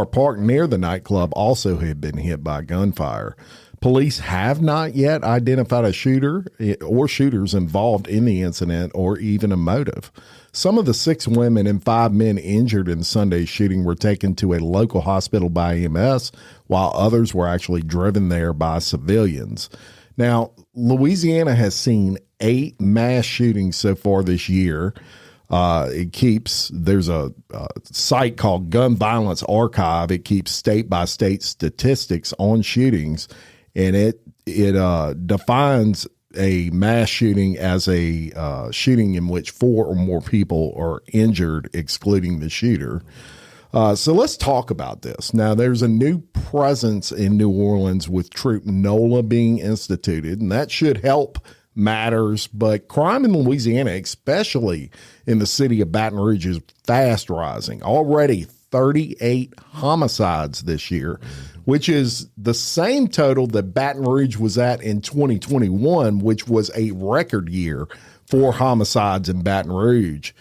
Speaker 1: parked near the nightclub also had been hit by gunfire. Police have not yet identified a shooter or shooters involved in the incident or even a motive. Some of the 6 women and 5 men injured in Sunday's shooting were taken to a local hospital by EMS, while others were actually driven there by civilians. Now, Louisiana has seen 8 mass shootings so far this year. There's a site called Gun Violence Archive. It keeps state by state statistics on shootings, and it defines a mass shooting as a shooting in which 4 or more people are injured, excluding the shooter. So let's talk about this. Now, there's a new presence in New Orleans with Troop NOLA being instituted, and that should help matters. But crime in Louisiana, especially in the city of Baton Rouge, is fast rising. Already 38 homicides this year, which is the same total that Baton Rouge was at in 2021, which was a record year for homicides in Baton Rouge.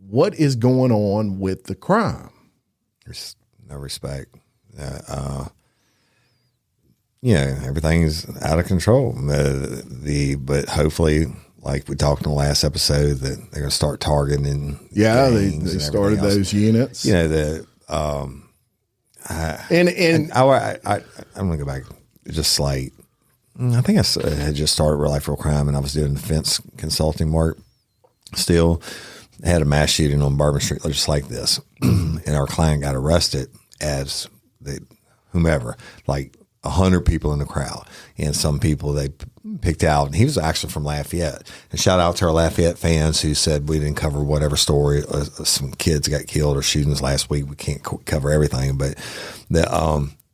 Speaker 1: What is going on with the crime?
Speaker 2: There's no respect. Everything's out of control. But hopefully, like we talked in the last episode, that they're going to start targeting.
Speaker 1: Yeah, they started those units.
Speaker 2: I'm going to go back just like, I think I had just started Real Life Real Crime, and I was doing defense consulting work still. Had a mass shooting on Bourbon Street just like this. And our client got arrested as whomever, like 100 people in the crowd. And some people they picked out. And he was actually from Lafayette. And shout out to our Lafayette fans who said we didn't cover whatever story. Some kids got killed or shootings last week. We can't cover everything. But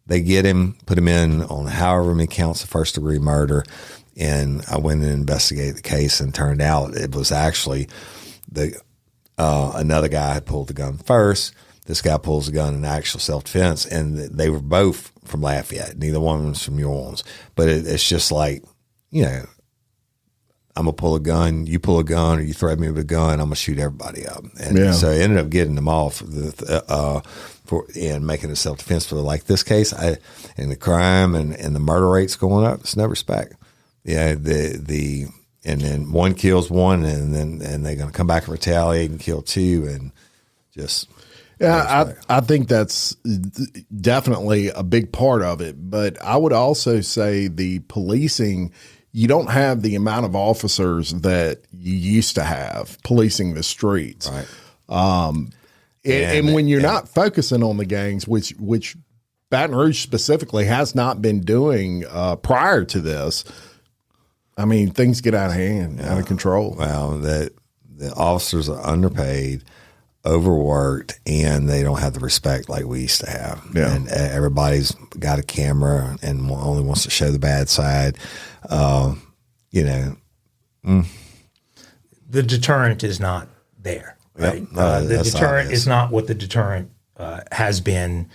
Speaker 2: they get him, put him in on however many counts of first-degree murder. And I went and investigated the case, and turned out it was actually Another guy had pulled the gun first. This guy pulls the gun in actual self-defense, and they were both from Lafayette. Neither one was from New Orleans. But it's just like, you know, I'm going to pull a gun, you pull a gun, or you threaten me with a gun, I'm going to shoot everybody up. And so I ended up getting them off and making a self-defense for like this case. And the crime and the murder rates going up, it's no respect. Yeah, and then one kills one, and they're going to come back and retaliate and kill two, and just
Speaker 1: I think that's definitely a big part of it. But I would also say the policing, you don't have the amount of officers that you used to have policing the streets.
Speaker 2: Right.
Speaker 1: And when you're not focusing on the gangs, which Baton Rouge specifically has not been doing prior to this, I mean, things get out of hand, out of control.
Speaker 2: Well, the officers are underpaid, overworked, and they don't have the respect like we used to have.
Speaker 1: Yeah.
Speaker 2: And everybody's got a camera and only wants to show the bad side. You know.
Speaker 3: The deterrent is not there. Right?
Speaker 2: Yep. No,
Speaker 3: the deterrent
Speaker 2: obvious.
Speaker 3: is not what the deterrent has been,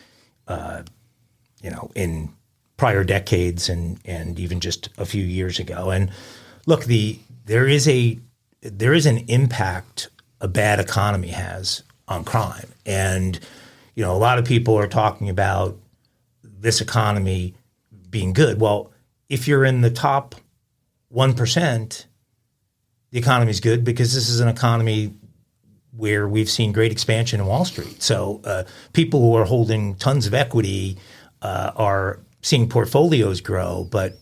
Speaker 3: you know, in prior decades and even just a few years ago. And look, there is an impact a bad economy has on crime. And, you know, a lot of people are talking about this economy being good. Well, if you're in the top 1%, the economy is good because this is an economy where we've seen great expansion in Wall Street. So people who are holding tons of equity are seeing portfolios grow. But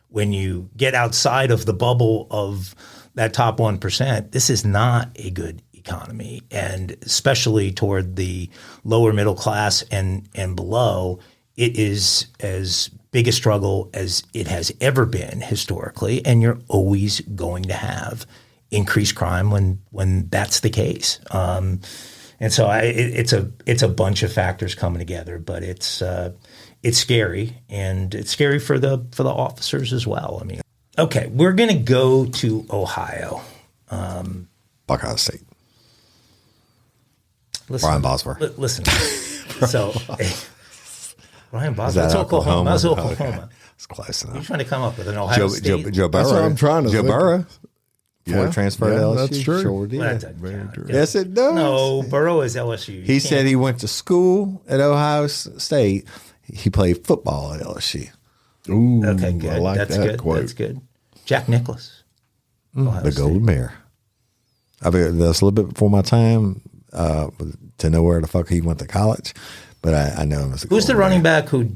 Speaker 3: when you get outside of the bubble of that top 1%, this is not a good economy. And especially toward the lower middle class and below, it is as big a struggle as it has ever been historically. And you're always going to have increased crime when that's the case. And so it's a bunch of factors coming together, but it's scary, and it's scary for the officers as well. I mean, okay, we're going to go to Ohio.
Speaker 2: Buckeye State.
Speaker 3: Listen,
Speaker 2: Brian Bosworth.
Speaker 3: Listen. So, Brian Bosworth.
Speaker 2: Is that
Speaker 3: That's Oklahoma. That's
Speaker 2: Oklahoma?
Speaker 3: Oklahoma.
Speaker 2: Okay. It's close enough.
Speaker 3: You're trying to come up with an Ohio State.
Speaker 2: Joe Burrow.
Speaker 1: That's what I'm trying to
Speaker 2: Joe
Speaker 1: think.
Speaker 2: Burrow. Before
Speaker 1: Yeah,
Speaker 2: he transferred to LSU.
Speaker 1: that's true.
Speaker 2: Sure did.
Speaker 3: Well, that doesn't count.
Speaker 2: Yes, it does.
Speaker 3: No, Burrow is LSU.
Speaker 2: He said he went to school at Ohio State. He played football at LSU.
Speaker 1: Ooh,
Speaker 3: Okay, good.
Speaker 1: I like
Speaker 3: That's
Speaker 1: that
Speaker 3: good.
Speaker 1: quote.
Speaker 3: That's good. Jack Nicklaus. Ohio
Speaker 2: The
Speaker 3: State.
Speaker 2: Golden Bear. I mean, that's a little bit before my time to know where the fuck he went to college, but I know him as a
Speaker 3: Who's the
Speaker 2: Golden
Speaker 3: running
Speaker 2: Bear.
Speaker 3: back who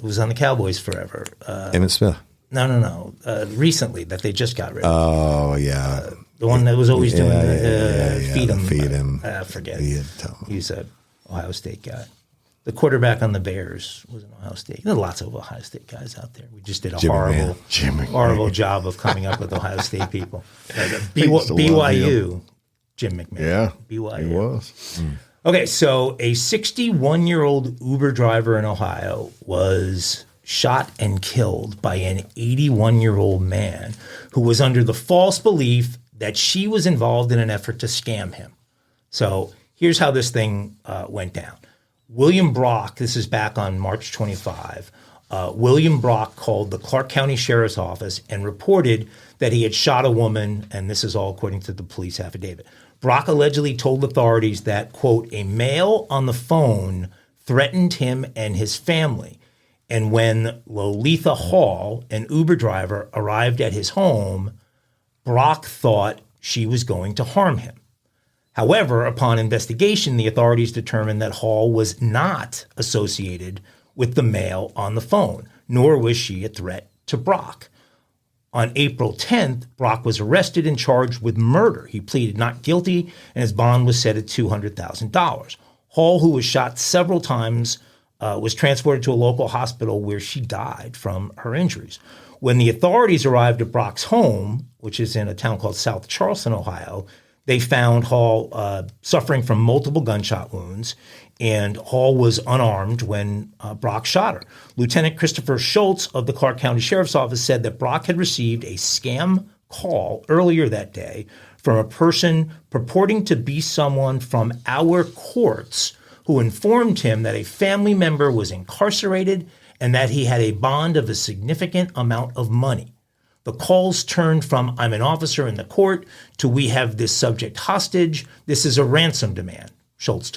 Speaker 3: was on the Cowboys forever?
Speaker 2: Emmett Smith.
Speaker 3: No. Recently, that they just got rid of.
Speaker 2: Oh, yeah.
Speaker 3: The one that was always doing
Speaker 2: yeah,
Speaker 3: feed him.
Speaker 2: feed him.
Speaker 3: I forget.
Speaker 2: He had told me.
Speaker 3: He's an Ohio State guy. The quarterback on the Bears was an Ohio State. There are lots of Ohio State guys out there. We just did a
Speaker 2: Jimmy
Speaker 3: horrible job of coming up with Ohio State people.
Speaker 1: used to love
Speaker 3: BYU, Jim McMahon.
Speaker 1: Yeah,
Speaker 3: BYU.
Speaker 1: he was.
Speaker 3: Okay, so a 61-year-old Uber driver in Ohio was shot and killed by an 81-year-old man who was under the false belief that she was involved in an effort to scam him. So here's how this thing went down. William Brock, this is back on March 25, William Brock called the Clark County Sheriff's Office and reported that he had shot a woman, and this is all according to the police affidavit. Brock allegedly told authorities that, quote, a male on the phone threatened him and his family. And when Lolitha Hall, an Uber driver, arrived at his home, Brock thought she was going to harm him. However, upon investigation, the authorities determined that Hall was not associated with the male on the phone, nor was she a threat to Brock. On April 10th, Brock was arrested and charged with murder. He pleaded not guilty, and his bond was set at $200,000. Hall, who was shot several times, was transported to a local hospital where she died from her injuries. When the authorities arrived at Brock's home, which is in a town called South Charleston, Ohio, they found Hall suffering from multiple gunshot wounds, and Hall was unarmed when Brock shot her. Lieutenant Christopher Schultz of the Clark County Sheriff's Office said that Brock had received a scam call earlier that day from a person purporting to be someone from our courts who informed him that a family member was incarcerated and that he had a bond of a significant amount of money. The calls turned from "I'm an officer in the court" to "we have this subject hostage. This is a ransom demand," Schultz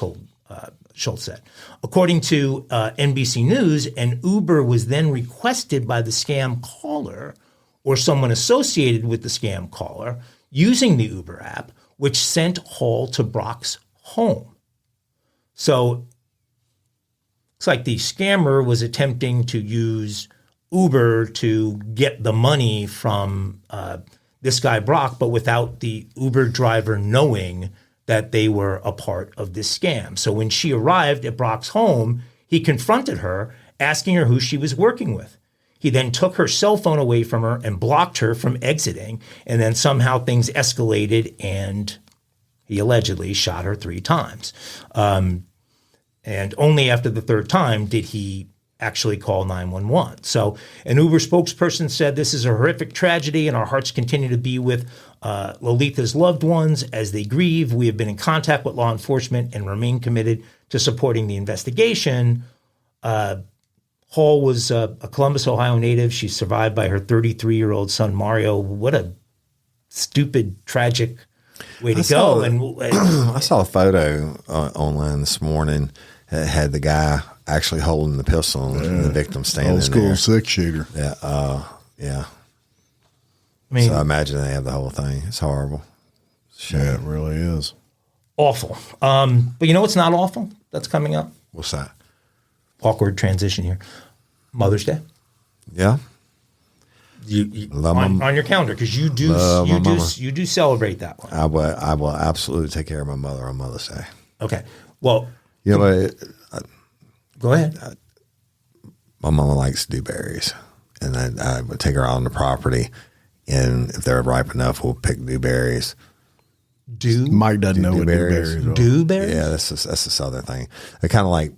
Speaker 3: said. According to NBC News, an Uber was then requested by the scam caller or someone associated with the scam caller using the Uber app, which sent Hall to Brock's home. So it's like the scammer was attempting to use Uber to get the money from this guy Brock, but without the Uber driver knowing that they were a part of this scam. So when she arrived at Brock's home, he confronted her, asking her who she was working with. He then took her cell phone away from her and blocked her from exiting, and then somehow things escalated and he allegedly shot her 3 times. And only after the 3rd time did he actually call 911. So an Uber spokesperson said, "This is a horrific tragedy and our hearts continue to be with Lolita's loved ones as they grieve. We have been in contact with law enforcement and remain committed to supporting the investigation." Hall was a Columbus, Ohio native. She's survived by her 33-year-old son, Mario. What a stupid, tragic way to go.
Speaker 2: I saw a photo online this morning that had the guy actually holding the pistol and the victim standing
Speaker 1: Old school
Speaker 2: there.
Speaker 1: 6-shooter.
Speaker 2: Yeah. Yeah.
Speaker 3: I mean,
Speaker 2: So I imagine they have the whole thing. It's horrible.
Speaker 1: Yeah, it really is.
Speaker 3: awful. But you know what's not awful that's coming up?
Speaker 2: What's that?
Speaker 3: Awkward transition here. Mother's Day.
Speaker 2: Yeah.
Speaker 3: You
Speaker 2: Love
Speaker 3: on your calendar, because you do celebrate that one.
Speaker 2: I will absolutely take care of my mother on Mother's Day.
Speaker 3: Okay. Well,
Speaker 2: You know,
Speaker 3: go ahead.
Speaker 2: my mama likes dewberries, and I would take her out on the property, and if they're ripe enough, we'll pick dewberries.
Speaker 1: Mike doesn't know what dewberries are.
Speaker 3: Dewberries?
Speaker 2: Yeah, that's a southern thing. They're kind of like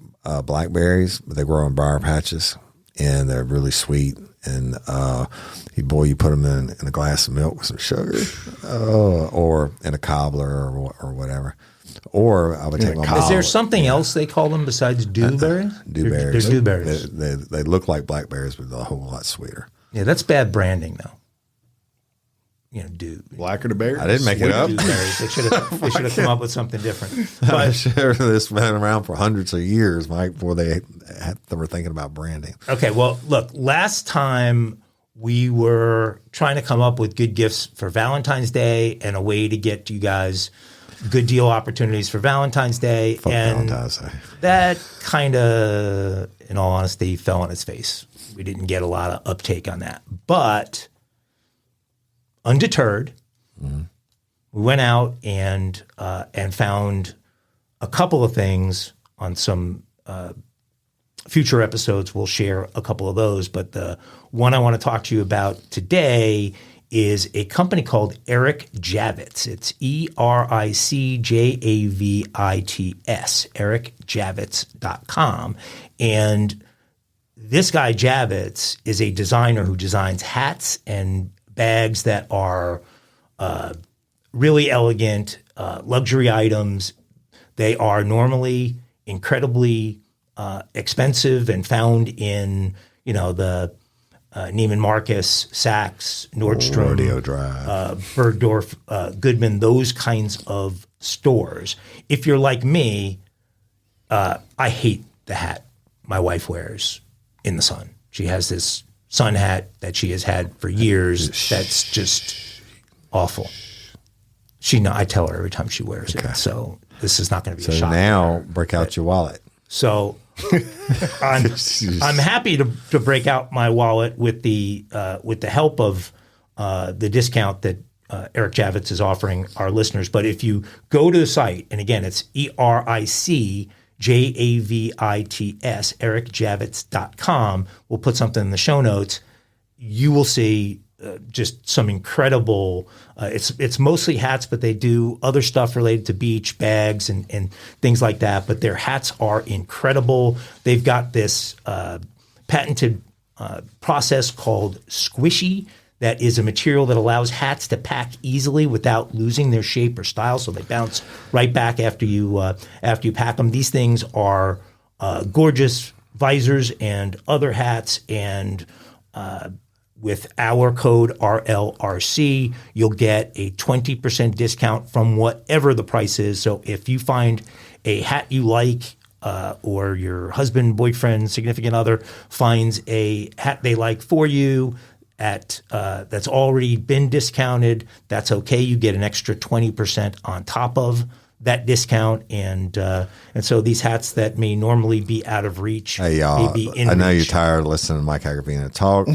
Speaker 2: blackberries, but they grow in briar patches, and they're really sweet. And you put them in a glass of milk with some sugar, or in a cobbler or whatever. Or I would take my mom.
Speaker 3: Is there something else they call them besides dewberries?
Speaker 2: Dewberries.
Speaker 3: They're dewberries.
Speaker 2: They look like blackberries, but they're a whole lot sweeter.
Speaker 3: Yeah, that's bad branding, though. You know,
Speaker 1: Blacker the berries?
Speaker 2: I didn't make it up.
Speaker 3: Dewberries. They should have come up with something different.
Speaker 2: I'm
Speaker 3: But
Speaker 2: sure this been around for hundreds of years, Mike, before they were thinking about branding.
Speaker 3: okay, well, look, last time we were trying to come up with good gifts for Valentine's Day and a way to get you guys good deal opportunities for Valentine's Day.
Speaker 2: Fuck
Speaker 3: and
Speaker 2: Valentine's Day.
Speaker 3: that kind of, in all honesty, fell on its face. We didn't get a lot of uptake on that. But undeterred, we went out and found a couple of things on some future episodes. We'll share a couple of those. But the one I want to talk to you about today is a company called Eric Javits. It's ERICJAVITS, ericjavits.com. And this guy Javits is a designer who designs hats and bags that are really elegant, luxury items. They are normally incredibly expensive and found in, the Neiman Marcus, Saks, Nordstrom,
Speaker 2: Rodeo Drive,
Speaker 3: Bergdorf, Goodman, those kinds of stores. If you're like me, I hate the hat my wife wears in the sun. She has this sun hat that she has had for years that's just awful. I tell her every time she wears it. So this is not going to be a shock.
Speaker 2: So now break out your wallet.
Speaker 3: So I'm happy to break out my wallet with the help of the discount that Eric Javits is offering our listeners. But if you go to the site, and again, it's ERICJAVITS, ericjavits.com. We'll put something in the show notes. You will see just some incredible, it's mostly hats, but they do other stuff related to beach, bags, and things like that. But their hats are incredible. They've got this patented process called squishy that is a material that allows hats to pack easily without losing their shape or style, so they bounce right back after you pack them. These things are gorgeous visors and other hats, and with our code RLRC, you'll get a 20% discount from whatever the price is. So if you find a hat you like, or your husband, boyfriend, significant other finds a hat they like for you at that's already been discounted, that's okay. You get an extra 20% on top of that discount, and so these hats that may normally be out of reach,
Speaker 2: hey y'all,
Speaker 3: may be in
Speaker 2: I know
Speaker 3: reach.
Speaker 2: you're tired of listening to Mike Agravina talk,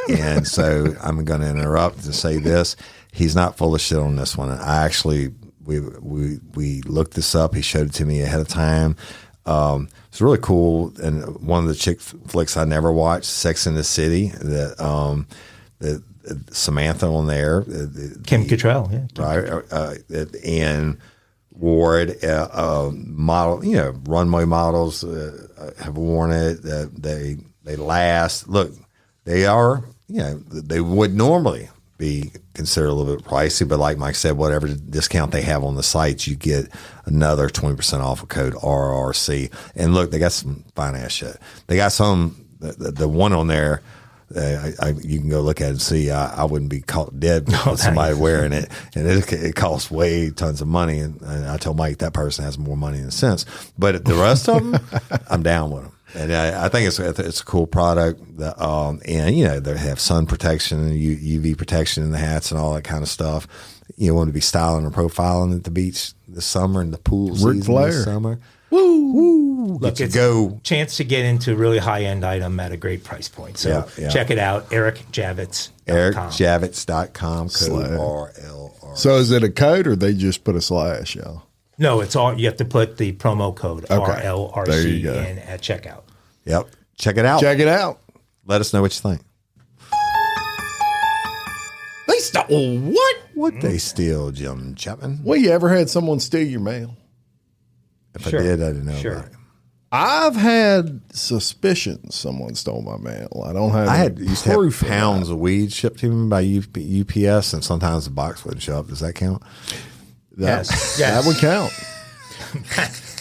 Speaker 2: and so I'm going to interrupt to say this: he's not full of shit on this one. I actually we looked this up. He showed it to me ahead of time. It's really cool, and one of the chick flicks I never watched, Sex and the City, that Samantha on there,
Speaker 3: Kim Cattrall, yeah,
Speaker 2: right, and wore it. Model, runway models have worn it. They last. Look, they are, they would normally be considered a little bit pricey, but like Mike said, whatever discount they have on the sites, you get another 20% off of code RRC. And look, they got some fine ass shit. They got some, the one on there, you can go look at it and see. I wouldn't be caught dead with somebody wearing it, and it costs way tons of money. And I told Mike that person has more money in sense, but the rest of them, I'm down with them. And I think it's a cool product. And they have sun protection and UV protection in the hats and all that kind of stuff. You want to be styling or profiling at the beach this summer and the pool season this summer. Woo!
Speaker 3: Look, it's a chance to get into a really high-end item at a great price point. So check it out, ericjavits.com.
Speaker 2: ericjavits.com, code RLR.
Speaker 1: So is it a code or they just put a slash, y'all?
Speaker 3: No, it's all, you have to put the promo code
Speaker 1: There
Speaker 3: RLRC
Speaker 1: you go.
Speaker 3: in at checkout.
Speaker 2: Yep. Check it out.
Speaker 1: Check it out.
Speaker 2: Let us know what you think.
Speaker 1: They stole what?
Speaker 2: What they steal, Jim Chapman?
Speaker 1: Well, you ever had someone steal your mail?
Speaker 2: If I did, I didn't know about it.
Speaker 1: I've had suspicions someone stole my mail. I don't have.
Speaker 2: Used to have pounds of weed shipped to me by UPS, and sometimes the box wouldn't show up. Does that count?
Speaker 3: Yes.
Speaker 1: That would count.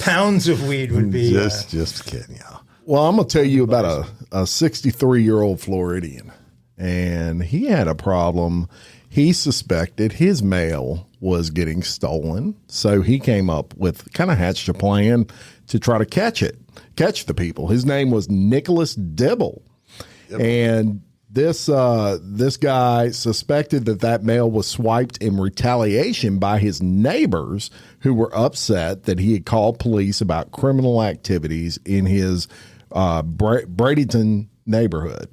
Speaker 3: Pounds of weed would be
Speaker 2: just kidding, y'all.
Speaker 1: Well, I'm gonna tell you about a 63-year-old Floridian, and he had a problem. He suspected his mail was getting stolen, so he came up with, kind of hatched a plan to try to catch the people. His name was Nicholas Dibble, and this guy suspected that mail was swiped in retaliation by his neighbors, who were upset that he had called police about criminal activities in his Bradenton neighborhood.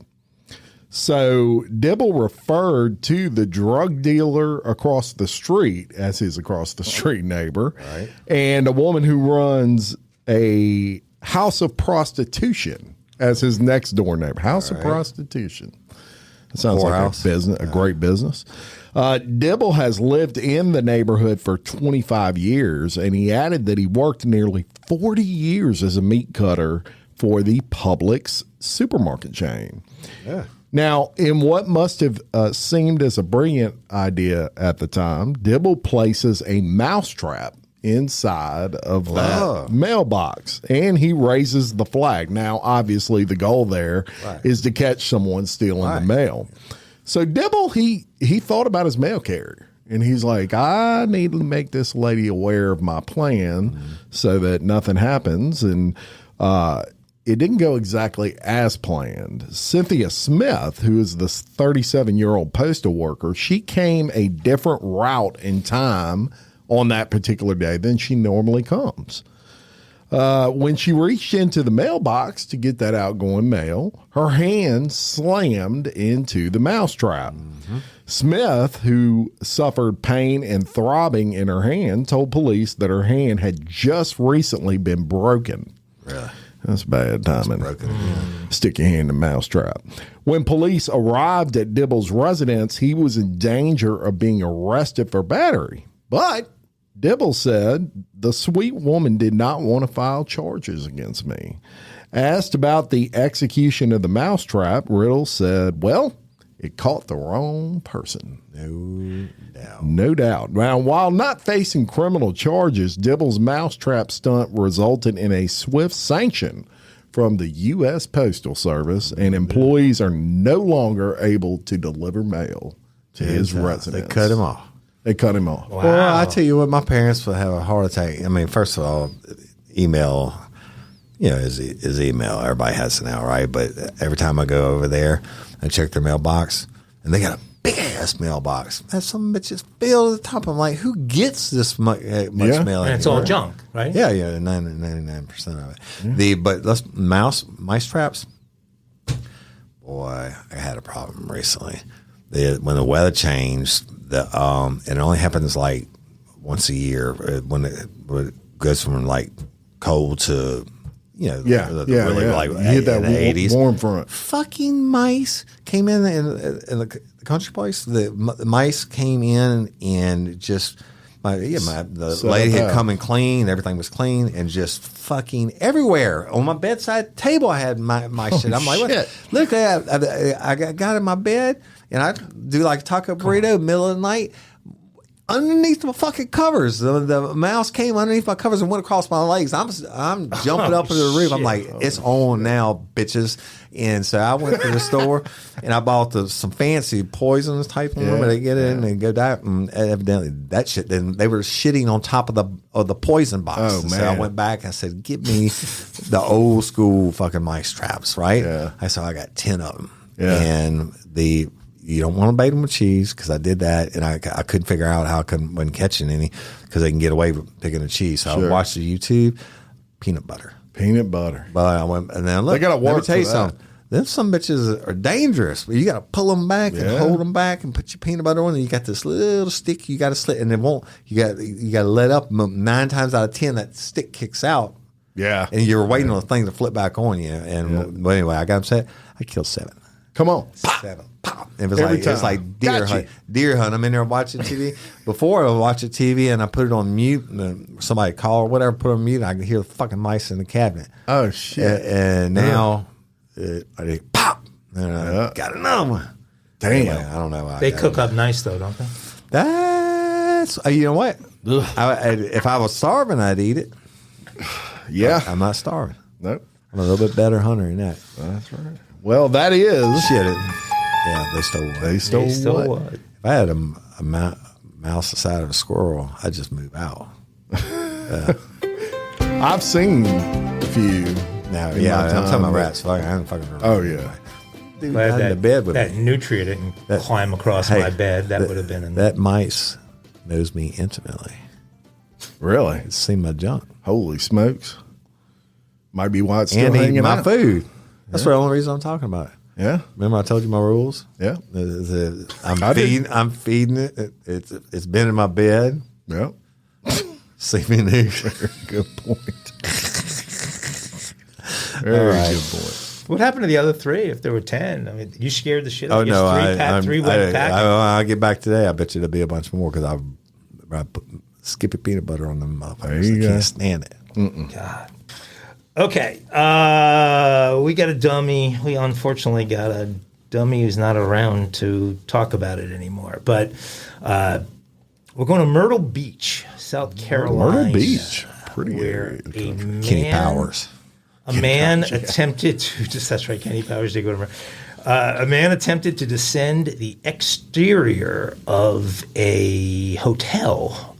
Speaker 1: So Dibble referred to the drug dealer across the street as his across the street neighbor,
Speaker 2: right,
Speaker 1: and a woman who runs a house of prostitution as his next door neighbor. House of prostitution. That sounds like a great business. Dibble has lived in the neighborhood for 25 years, and he added that he worked nearly 40 years as a meat cutter for the Publix supermarket chain.
Speaker 2: Yeah.
Speaker 1: Now, in what must have seemed as a brilliant idea at the time, Dibble places a mousetrap inside of that mailbox, and he raises the flag. Now, obviously, the goal there is to catch someone stealing the mail. So Dibble, he thought about his mail carrier, and he's like, I need to make this lady aware of my plan so that nothing happens. And it didn't go exactly as planned. Cynthia Smith, who is this 37-year-old postal worker, she came a different route in time on that particular day than she normally comes. When she reached into the mailbox to get that outgoing mail, her hand slammed into the mousetrap. Smith, who suffered pain and throbbing in her hand, told police that her hand had just recently been broken.
Speaker 2: Really?
Speaker 1: That's bad timing. Stick your hand in the mousetrap. When police arrived at Dibble's residence, he was in danger of being arrested for battery. But Dibble said the sweet woman did not want to file charges against me. Asked about the execution of the mousetrap, Riddle said, well, it caught the wrong person.
Speaker 2: No doubt.
Speaker 1: No doubt. Now, while not facing criminal charges, Dibble's mousetrap stunt resulted in a swift sanction from the U.S. Postal Service, and employees are no longer able to deliver mail to his residence.
Speaker 2: They cut him off.
Speaker 1: Wow.
Speaker 2: Well, I tell you what, my parents would have a heart attack. I mean, first of all, email, is email. Everybody has it now, right? But every time I go over there, I check their mailbox, and they got a big ass mailbox. That's some bitches filled to the top. I'm like, who gets this much mail?
Speaker 3: And it's all junk, right?
Speaker 2: Yeah, 99% of it. But mice traps. Boy, I had a problem recently. When the weather changed, and it only happens like once a year when it goes from like cold to really like
Speaker 1: you hit that
Speaker 2: 80s.
Speaker 1: Warm front.
Speaker 2: Fucking mice came in the country place. The mice came in and just the lady had come and cleaned. Everything was clean and just fucking everywhere on my bedside table. I had my shit. I'm like, what? Look at that! I got in my bed and I do like taco burrito middle of the night. Underneath my fucking covers, the mouse came underneath my covers and went across my legs. I'm jumping up into the roof. I'm like, it's on now, bitches. And so I went to the store and I bought some fancy poisons type one where they get in and go die. And evidently that shit. Then they were shitting on top of the poison box.
Speaker 1: Oh,
Speaker 2: and
Speaker 1: man.
Speaker 2: so I went back. And I said, give me the old school fucking mice traps, right?
Speaker 1: Yeah.
Speaker 2: I got 10 of them.
Speaker 1: Yeah.
Speaker 2: And you don't want to bait them with cheese because I did that and I couldn't figure out how I wasn't catching any because they can get away with picking the cheese. So I watched the YouTube, peanut butter.
Speaker 1: But
Speaker 2: I went and then look,
Speaker 1: they gotta
Speaker 2: let me
Speaker 1: work
Speaker 2: tell you
Speaker 1: for
Speaker 2: something. Then some bitches are dangerous. You got to pull them back and hold them back and put your peanut butter on. And you got this little stick you got to slit and it won't. You got to let up 9 times out of 10 that stick kicks out.
Speaker 1: Yeah,
Speaker 2: and you're waiting on the thing to flip back on you. And but anyway, I got upset. I killed 7.
Speaker 1: Come on.
Speaker 2: 7. Pop. It was like deer hunt. I'm in there watching TV. Before I would watch the TV and I put it on mute and somebody call or whatever, put it on mute and I could hear the fucking mice in the cabinet.
Speaker 1: Oh, shit.
Speaker 2: And now I pop. And I got another one.
Speaker 1: Damn.
Speaker 2: Anyway, I don't know.
Speaker 3: They cook up nice though, don't they?
Speaker 2: That's, you know what? If I was starving, I'd eat it.
Speaker 1: Yeah.
Speaker 2: I'm not starving.
Speaker 1: Nope.
Speaker 2: I'm a little bit better hunter than that.
Speaker 1: That's right. Well, that is.
Speaker 2: Shit. Yeah, they stole one.
Speaker 1: They stole what?
Speaker 2: If I had a mouse the size of a squirrel, I'd just move out.
Speaker 1: I've seen a few.
Speaker 2: Now, I'm talking about rats. I don't fucking remember.
Speaker 1: Oh, yeah.
Speaker 2: Dude, got in the bed with
Speaker 3: that
Speaker 2: me.
Speaker 3: nutria didn't climb across my bed. That would have been
Speaker 2: that mice knows me intimately.
Speaker 1: Really?
Speaker 2: It's seen my junk.
Speaker 1: Holy smokes. Might be why it's still
Speaker 2: and
Speaker 1: hanging
Speaker 2: eating my
Speaker 1: out.
Speaker 2: food. That's the only reason I'm talking about it.
Speaker 1: Yeah.
Speaker 2: Remember I told you my rules?
Speaker 1: Yeah.
Speaker 2: I'm feeding it. It's been in my bed.
Speaker 1: Yeah.
Speaker 2: See me new.
Speaker 1: Good point. Very good point.
Speaker 3: What happened to the other 3 if there were 10? I mean, you scared the shit out
Speaker 2: Oh,
Speaker 3: of
Speaker 2: no.
Speaker 3: 3 went pack.
Speaker 2: I'll get back today. I bet you there'll be a bunch more because I put Skippy peanut butter on them motherfuckers. I can't stand it.
Speaker 3: God. Okay. We got a dummy. We unfortunately got a dummy who's not around to talk about it anymore. But we're going to Myrtle Beach, South Carolina.
Speaker 1: Myrtle Beach. Pretty
Speaker 3: where
Speaker 1: area.
Speaker 2: Kenny Powers.
Speaker 3: A man attempted to, that's right, Kenny Powers did go to Myrtle. A man attempted to descend the exterior of a hotel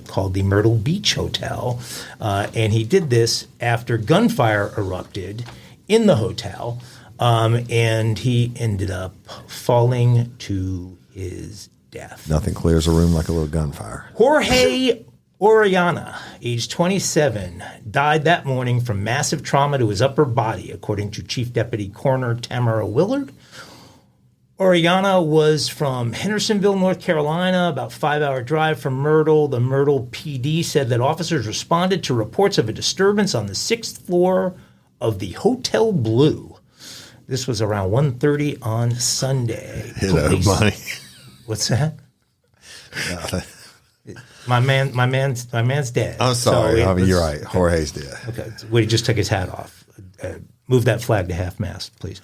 Speaker 3: called the Myrtle Beach Hotel. And he did this after gunfire erupted in the hotel. And he ended up falling to his death.
Speaker 2: Nothing clears a room like a little gunfire.
Speaker 3: Jorge Orellana, age 27, died that morning from massive trauma to his upper body, according to Chief Deputy Coroner Tamara Willard. Orellana was from Hendersonville, North Carolina, about a 5-hour drive from Myrtle. The Myrtle PD said that officers responded to reports of a disturbance on the 6th floor of the Hotel Blue. This was around 1:30 on Sunday.
Speaker 2: Hello, buddy.
Speaker 3: What's that? My man's dead.
Speaker 2: I'm sorry.
Speaker 3: So
Speaker 2: I mean, you're right. Jorge's dead.
Speaker 3: Okay, well, he just took his hat off. Move that flag to half-mast, please.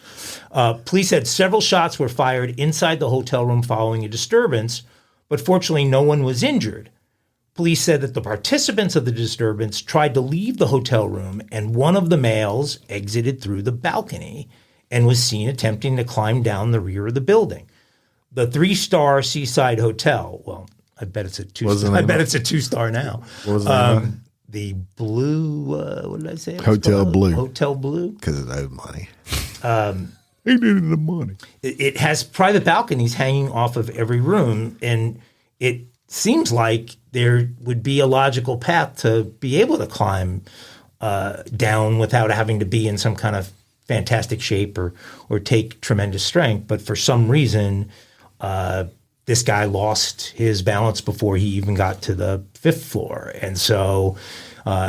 Speaker 3: Police said several shots were fired inside the hotel room following a disturbance, but fortunately no one was injured. Police said that the participants of the disturbance tried to leave the hotel room, and one of the males exited through the balcony and was seen attempting to climb down the rear of the building. The 3-star Seaside Hotel, well, I bet it's a 2-star. I bet it's a 2-star now.
Speaker 2: What was the name?
Speaker 3: The Blue, what did I say?
Speaker 1: Hotel Blue.
Speaker 3: Hotel Blue.
Speaker 2: Because it owed money.
Speaker 1: He needed the money.
Speaker 3: It has private balconies hanging off of every room, and it seems like there would be a logical path to be able to climb down without having to be in some kind of fantastic shape or take tremendous strength. But for some reason, this guy lost his balance before he even got to the 5th floor. And so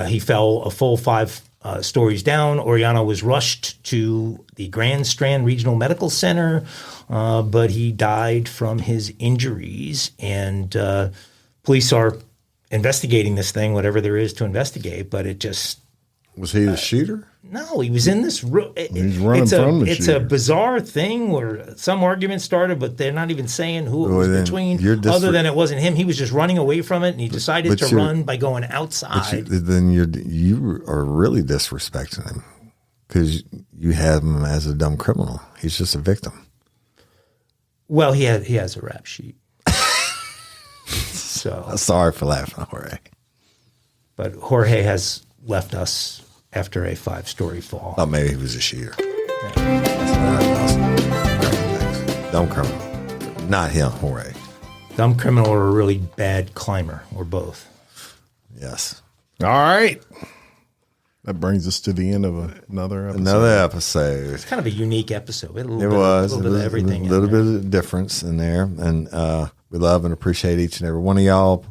Speaker 3: he fell a full 5 stories down. Oriana was rushed to the Grand Strand Regional Medical Center, but he died from his injuries. And police are investigating this thing, whatever there is to investigate, but it just...
Speaker 2: Was he the shooter?
Speaker 3: No, he was in this room.
Speaker 1: He's running from the
Speaker 3: It's
Speaker 1: shooter.
Speaker 3: a bizarre thing where some argument started, but they're not even saying who it was between, other than it wasn't him. He was just running away from it, and he decided to run by going outside.
Speaker 2: Then you are really disrespecting him because you have him as a dumb criminal. He's just a victim.
Speaker 3: Well, he has a rap sheet. So,
Speaker 2: Sorry for laughing, Jorge.
Speaker 3: but Jorge has left us after a 5-story fall.
Speaker 2: Thought maybe he was a shooter. Dumb criminal. Not him, Jorge.
Speaker 3: Dumb criminal or a really bad climber, or both.
Speaker 2: Yes.
Speaker 1: All right. That brings us to the end of another episode.
Speaker 2: Another episode.
Speaker 3: It's kind of a unique episode. We had a
Speaker 2: It
Speaker 3: little
Speaker 2: was.
Speaker 3: bit of everything.
Speaker 2: A little bit of difference in there. And we love and appreciate each and every one of y'all.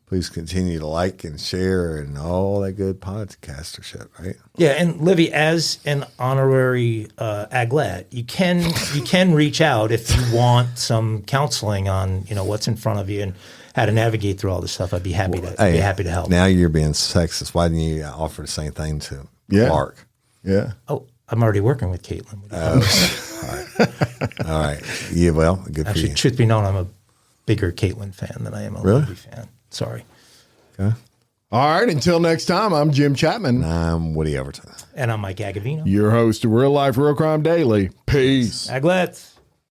Speaker 2: Please continue to like and share and all that good podcaster shit, right?
Speaker 3: Yeah, and Livy, as an honorary aglet, you can reach out if you want some counseling on what's in front of you and how to navigate through all this stuff. I'd be happy to help.
Speaker 2: Now you're being sexist. Why didn't you offer the same thing to Mark?
Speaker 1: Yeah.
Speaker 3: Oh, I'm already working with Caitlin.
Speaker 2: All right. Yeah, well, good
Speaker 3: Actually,
Speaker 2: for you.
Speaker 3: truth be known, I'm a bigger Caitlin fan than I am a
Speaker 2: Really?
Speaker 3: Livy fan. Sorry.
Speaker 2: Okay.
Speaker 1: All right. Until next time, I'm Jim Chapman,
Speaker 2: I'm Woody Overton.
Speaker 3: And I'm Mike Agavino.
Speaker 1: your host of Real Life Real Crime Daily. Peace.
Speaker 3: Aglets.